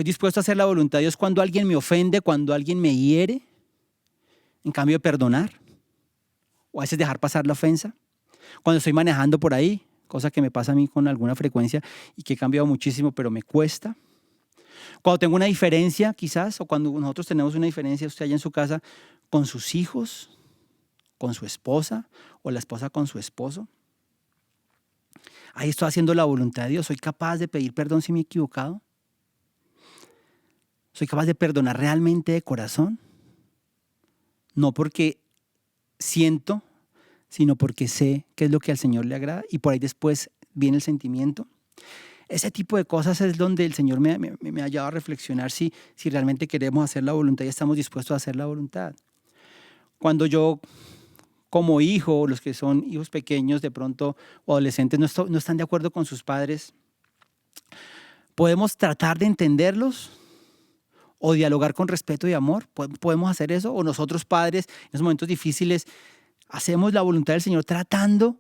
dispuesto a hacer la voluntad de Dios cuando alguien me ofende, cuando alguien me hiere, en cambio de perdonar, o a veces dejar pasar la ofensa. Cuando estoy manejando por ahí, cosa que me pasa a mí con alguna frecuencia y que he cambiado muchísimo, pero me cuesta. Cuando tengo una diferencia quizás, o cuando nosotros tenemos una diferencia, usted allá en su casa, con sus hijos, con su esposa, o la esposa con su esposo. Ahí estoy haciendo la voluntad de Dios. ¿Soy capaz de pedir perdón si me he equivocado? ¿Soy capaz de perdonar realmente de corazón? No porque siento, sino porque sé qué es lo que al Señor le agrada, y por ahí después viene el sentimiento. Ese tipo de cosas es donde el Señor me ha llevado a reflexionar si realmente queremos hacer la voluntad y estamos dispuestos a hacer la voluntad. Cuando yo, como hijo, o los que son hijos pequeños de pronto, o adolescentes, no están de acuerdo con sus padres, podemos tratar de entenderlos o dialogar con respeto y amor. ¿Podemos hacer eso? O nosotros, padres, en esos momentos difíciles, hacemos la voluntad del Señor tratando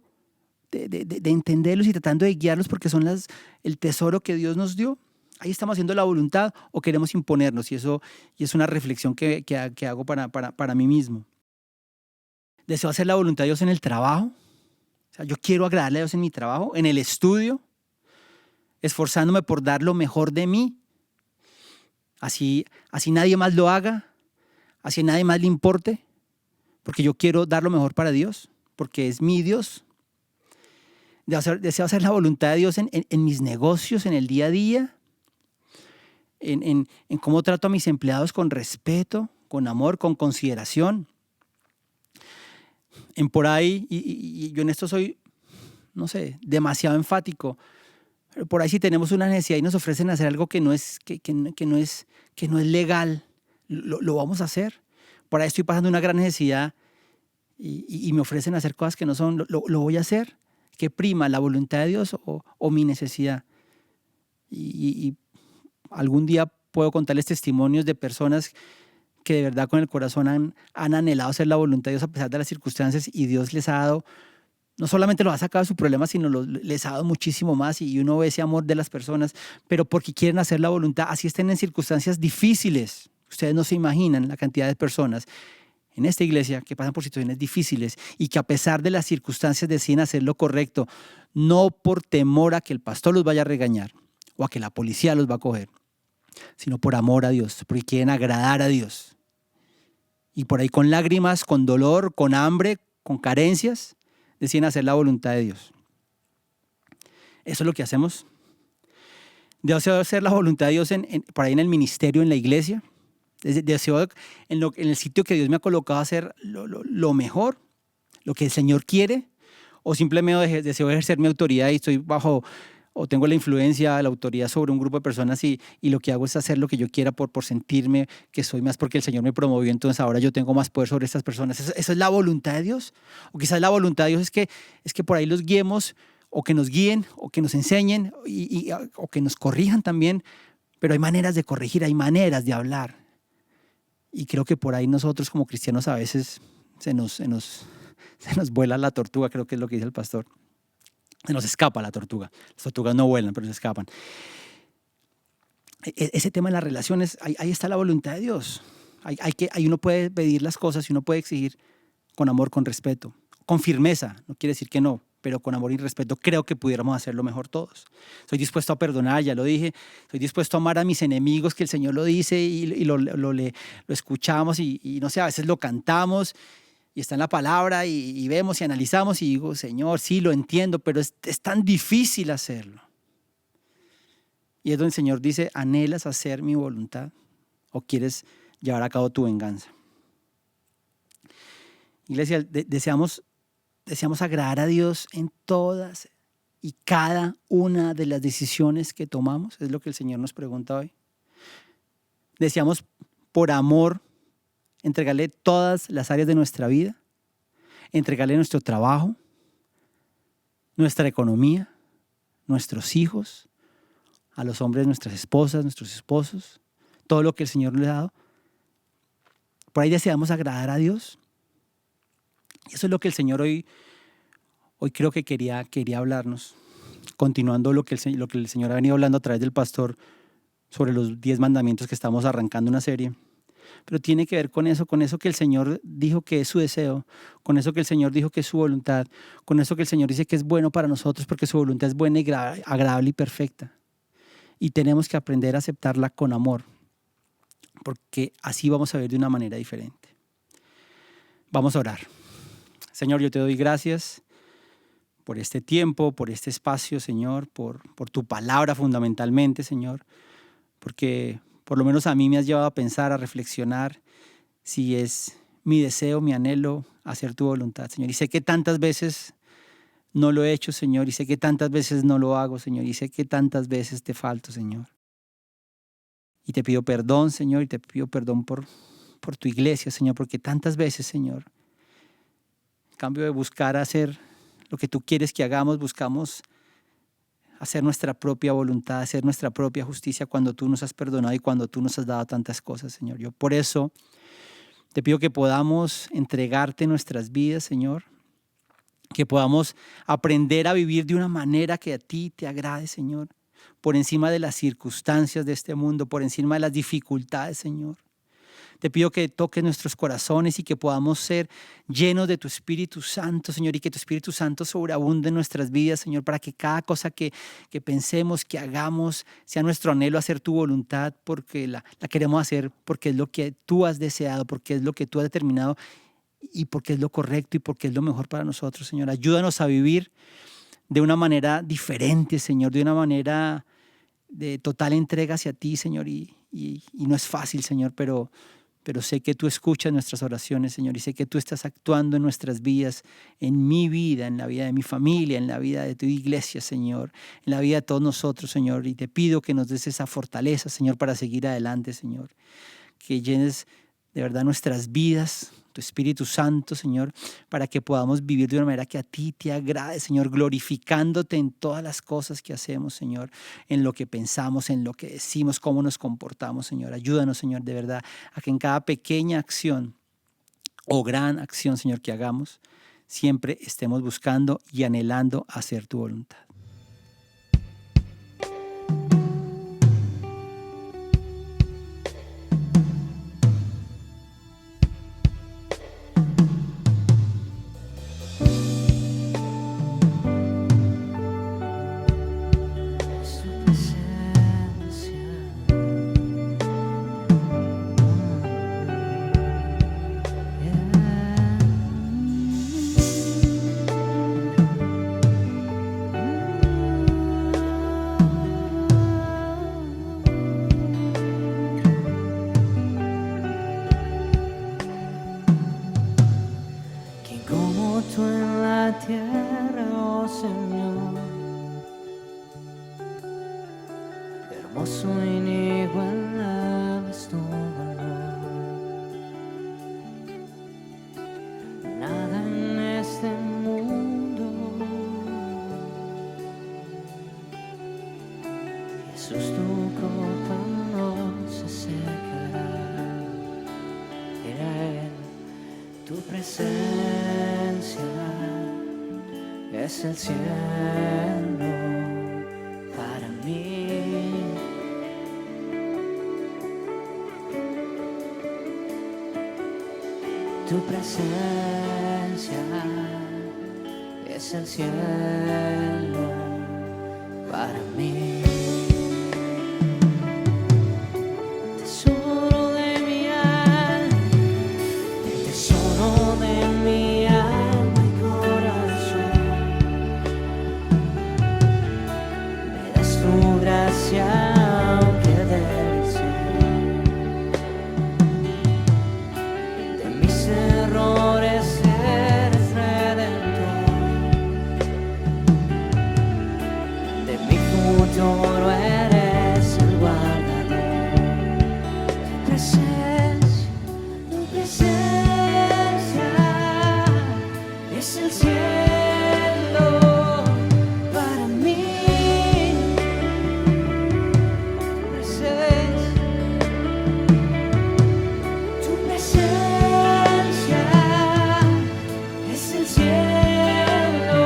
de entenderlos y tratando de guiarlos, porque son el tesoro que Dios nos dio. Ahí estamos haciendo la voluntad, o queremos imponernos, y es una reflexión que hago para mí mismo. ¿Deseo hacer la voluntad de Dios en el trabajo? O sea, yo quiero agradarle a Dios en mi trabajo, en el estudio, esforzándome por dar lo mejor de mí. Así nadie más lo haga, así a nadie más le importe, porque yo quiero dar lo mejor para Dios, porque es mi Dios. Deseo hacer la voluntad de Dios en mis negocios, en el día a día, en cómo trato a mis empleados con respeto, con amor, con consideración. En por ahí, y yo en esto soy, no sé, demasiado enfático, pero por ahí si tenemos una necesidad y nos ofrecen hacer algo que no es legal, lo vamos a hacer. Por ahí estoy pasando una gran necesidad y me ofrecen hacer cosas que no son, lo voy a hacer. ¿Qué prima, la voluntad de Dios o mi necesidad? Y algún día puedo contarles testimonios de personas que de verdad con el corazón han anhelado hacer la voluntad de Dios a pesar de las circunstancias, y Dios les ha dado, no solamente los ha sacado de su problema, sino les ha dado muchísimo más, y uno ve ese amor de las personas, pero porque quieren hacer la voluntad, así estén en circunstancias difíciles. Ustedes no se imaginan la cantidad de personas en esta iglesia que pasan por situaciones difíciles y que a pesar de las circunstancias deciden hacer lo correcto, no por temor a que el pastor los vaya a regañar o a que la policía los va a coger, sino por amor a Dios, porque quieren agradar a Dios. Y por ahí con lágrimas, con dolor, con hambre, con carencias, deciden hacer la voluntad de Dios. Eso es lo que hacemos. Deseo hacer la voluntad de Dios por ahí en el ministerio, en la iglesia. Deseo en el sitio que Dios me ha colocado hacer lo mejor, lo que el Señor quiere, o simplemente deseo ejercer mi autoridad y estoy bajo, o tengo la influencia, la autoridad sobre un grupo de personas y lo que hago es hacer lo que yo quiera por sentirme que soy más porque el Señor me promovió, entonces ahora yo tengo más poder sobre estas personas. ¿Eso es la voluntad de Dios? O quizás la voluntad de Dios es que por ahí los guiemos, o que nos guíen, o que nos enseñen, o que nos corrijan también, pero hay maneras de corregir, hay maneras de hablar. Y creo que por ahí nosotros como cristianos a veces se nos Se nos vuela la tortuga, creo que es lo que dice el pastor. Se nos escapa la tortuga. Las tortugas no vuelan, pero se escapan. Ese tema de las relaciones, ahí está la voluntad de Dios. Ahí uno puede pedir las cosas y uno puede exigir con amor, con respeto, con firmeza. No quiere decir que no, pero con amor y respeto creo que pudiéramos hacerlo mejor todos. Soy dispuesto a perdonar, ya lo dije. Soy dispuesto a amar a mis enemigos, que el Señor lo dice y lo escuchamos y no sé, a veces lo cantamos y está en la palabra y vemos y analizamos y digo, Señor, sí, lo entiendo, pero es tan difícil hacerlo. Y es donde el Señor dice, ¿anhelas hacer mi voluntad o quieres llevar a cabo tu venganza? Iglesia, deseamos agradar a Dios en todas y cada una de las decisiones que tomamos. Es lo que el Señor nos pregunta hoy. Deseamos por amor entregarle todas las áreas de nuestra vida, entregarle nuestro trabajo, nuestra economía, nuestros hijos, a los hombres, nuestras esposas, nuestros esposos, todo lo que el Señor le ha dado. Por ahí deseamos agradar a Dios. Y eso es lo que el Señor hoy creo que quería hablarnos, continuando lo que el Señor ha venido hablando a través del pastor sobre los 10 mandamientos que estamos arrancando una serie. Pero tiene que ver con eso que el Señor dijo que es su deseo, con eso que el Señor dijo que es su voluntad, con eso que el Señor dice que es bueno para nosotros porque su voluntad es buena y agradable y perfecta. Y tenemos que aprender a aceptarla con amor, porque así vamos a ver de una manera diferente. Vamos a orar. Señor, yo te doy gracias por este tiempo, por este espacio, Señor, por tu palabra fundamentalmente, Señor, porque por lo menos a mí me has llevado a pensar, a reflexionar si es mi deseo, mi anhelo, hacer tu voluntad, Señor. Y sé que tantas veces no lo he hecho, Señor, y sé que tantas veces no lo hago, Señor, y sé que tantas veces te falto, Señor. Y te pido perdón, Señor, y te pido perdón por tu iglesia, Señor, porque tantas veces, Señor, en cambio de buscar hacer lo que tú quieres que hagamos, buscamos hacer nuestra propia voluntad, hacer nuestra propia justicia cuando tú nos has perdonado y cuando tú nos has dado tantas cosas, Señor. Yo por eso te pido que podamos entregarte nuestras vidas, Señor, que podamos aprender a vivir de una manera que a ti te agrade, Señor, por encima de las circunstancias de este mundo, por encima de las dificultades, Señor. Te pido que toques nuestros corazones y que podamos ser llenos de tu Espíritu Santo, Señor, y que tu Espíritu Santo sobreabunde en nuestras vidas, Señor, para que cada cosa que pensemos, que hagamos, sea nuestro anhelo hacer tu voluntad, porque la queremos hacer porque es lo que tú has deseado, porque es lo que tú has determinado y porque es lo correcto y porque es lo mejor para nosotros, Señor. Ayúdanos a vivir de una manera diferente, Señor, de una manera de total entrega hacia ti, Señor, y no es fácil, Señor, pero sé que tú escuchas nuestras oraciones, Señor, y sé que tú estás actuando en nuestras vidas, en mi vida, en la vida de mi familia, en la vida de tu iglesia, Señor, en la vida de todos nosotros, Señor, y te pido que nos des esa fortaleza, Señor, para seguir adelante, Señor, que llenes de verdad nuestras vidas, tu Espíritu Santo, Señor, para que podamos vivir de una manera que a ti te agrade, Señor, glorificándote en todas las cosas que hacemos, Señor, en lo que pensamos, en lo que decimos, cómo nos comportamos, Señor. Ayúdanos, Señor, de verdad, a que en cada pequeña acción o gran acción, Señor, que hagamos, siempre estemos buscando y anhelando hacer tu voluntad. Tú en la tierra, oh Señor, hermoso e inigualable es tu valor. Nada en este mundo, Jesús, tu copa no se secará. Era Él, tu presencia es el cielo para mí. Tu presencia es el cielo para mí. Tesoro de mi alma, tesoro de mi alma y corazón, me das tu gracia aunque del cielo, de mis errores eres redentor, de mi futuro eres el guardador. Tu presencia es el cielo para mí. Tu presencia es el cielo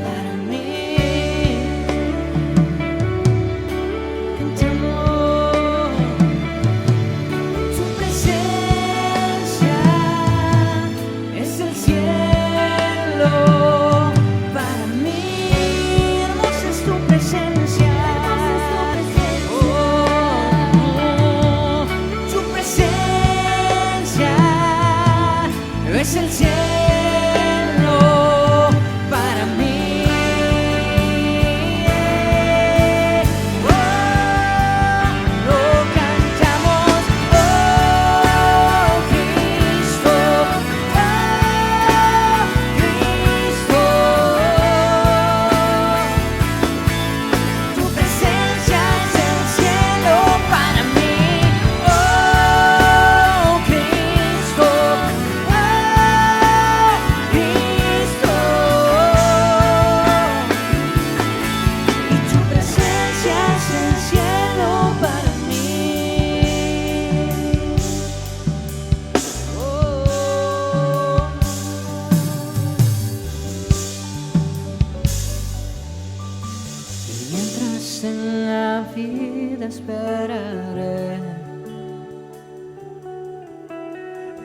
para mí. Cantemos. Tu presencia es el cielo para mí. Hermosa es tu presencia. Oh, tu presencia es el cielo para mí. Lo cantamos, oh Cristo, Cristo. Tu presencia es el cielo para mí, oh Cristo, Cristo. Y tu presencia es el cielo para mí. Oh. Y mientras en la vida esperaré,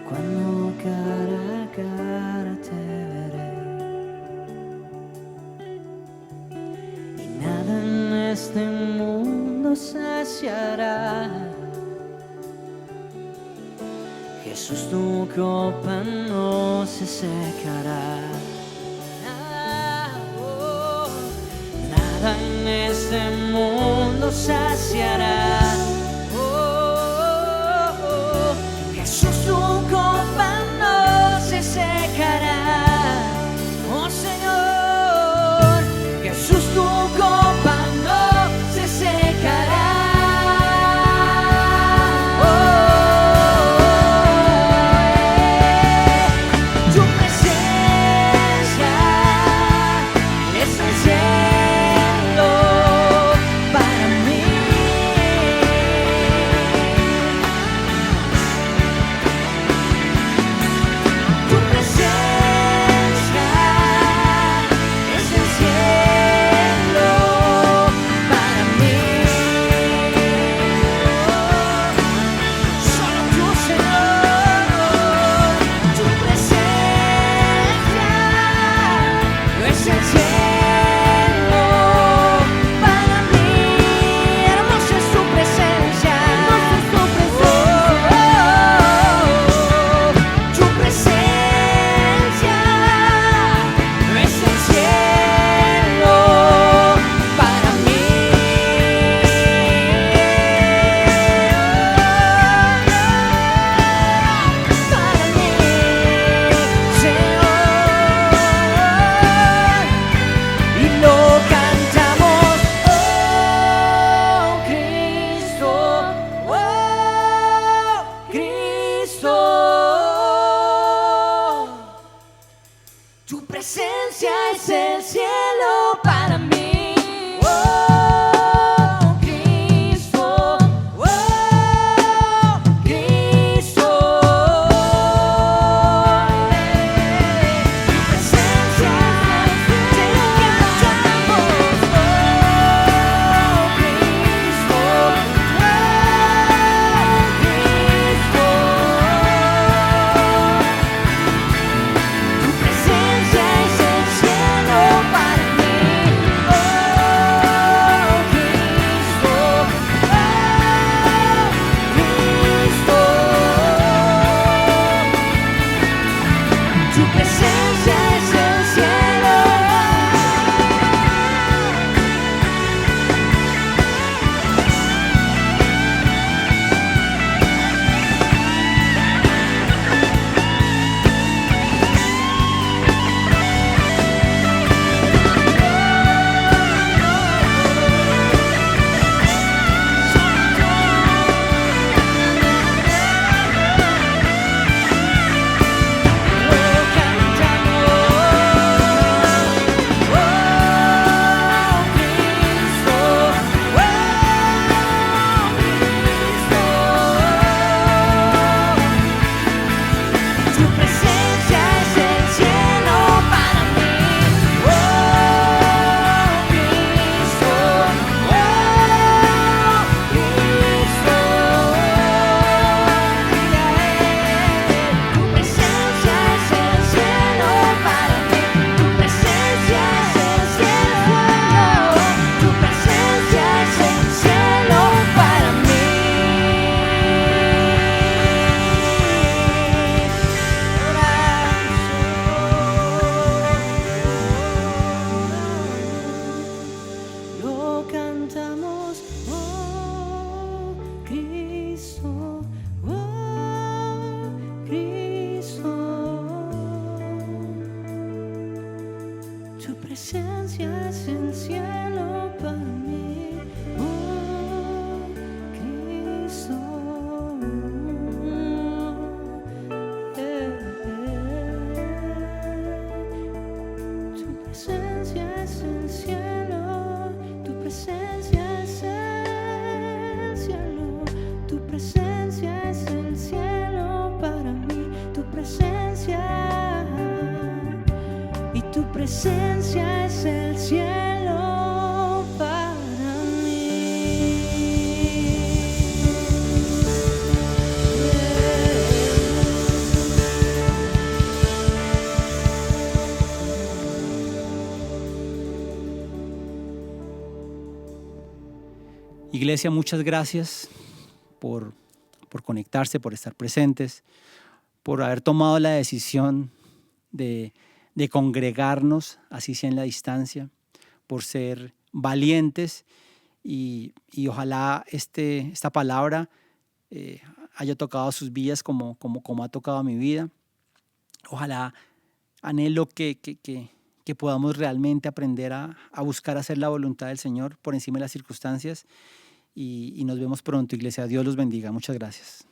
cuando cara a cara te veré, y nada en este mundo saciará. Jesús, tu copa no se secará. Oh, nada en este mundo saciará. Oh, Jesús, tu copa no se secará. Oh Señor, Jesús, tu copa no se secará. Tu presencia es el cielo para mí. presencia es el cielo para mí, tu presencia. Y tu presencia es el cielo para mí. Iglesia, muchas gracias por conectarse, por estar presentes, por haber tomado la decisión de congregarnos, así sea en la distancia, por ser valientes y ojalá esta palabra haya tocado sus vidas como ha tocado mi vida. Ojalá anhelo que podamos realmente aprender a buscar hacer la voluntad del Señor por encima de las circunstancias y nos vemos pronto, iglesia. Dios los bendiga. Muchas gracias.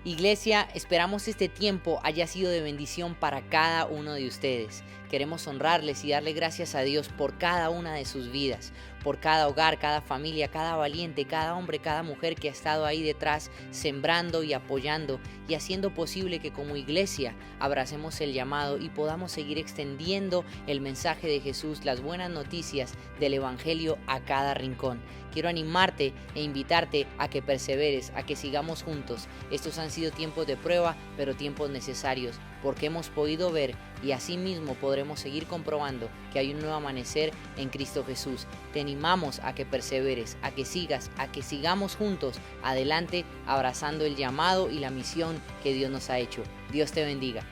Iglesia, esperamos este tiempo haya sido de bendición para cada uno de ustedes. Queremos honrarles y darle gracias a Dios por cada una de sus vidas, por cada hogar, cada familia, cada valiente, cada hombre, cada mujer que ha estado ahí detrás sembrando y apoyando y haciendo posible que como iglesia abracemos el llamado y podamos seguir extendiendo el mensaje de Jesús, las buenas noticias del Evangelio a cada rincón. Quiero animarte e invitarte a que perseveres, a que sigamos juntos. Estos han sido tiempos de prueba, pero tiempos necesarios, porque hemos podido ver y asimismo podremos seguir comprobando que hay un nuevo amanecer en Cristo Jesús. Te animamos a que perseveres, a que sigas, a que sigamos juntos adelante abrazando el llamado y la misión que Dios nos ha hecho. Dios te bendiga.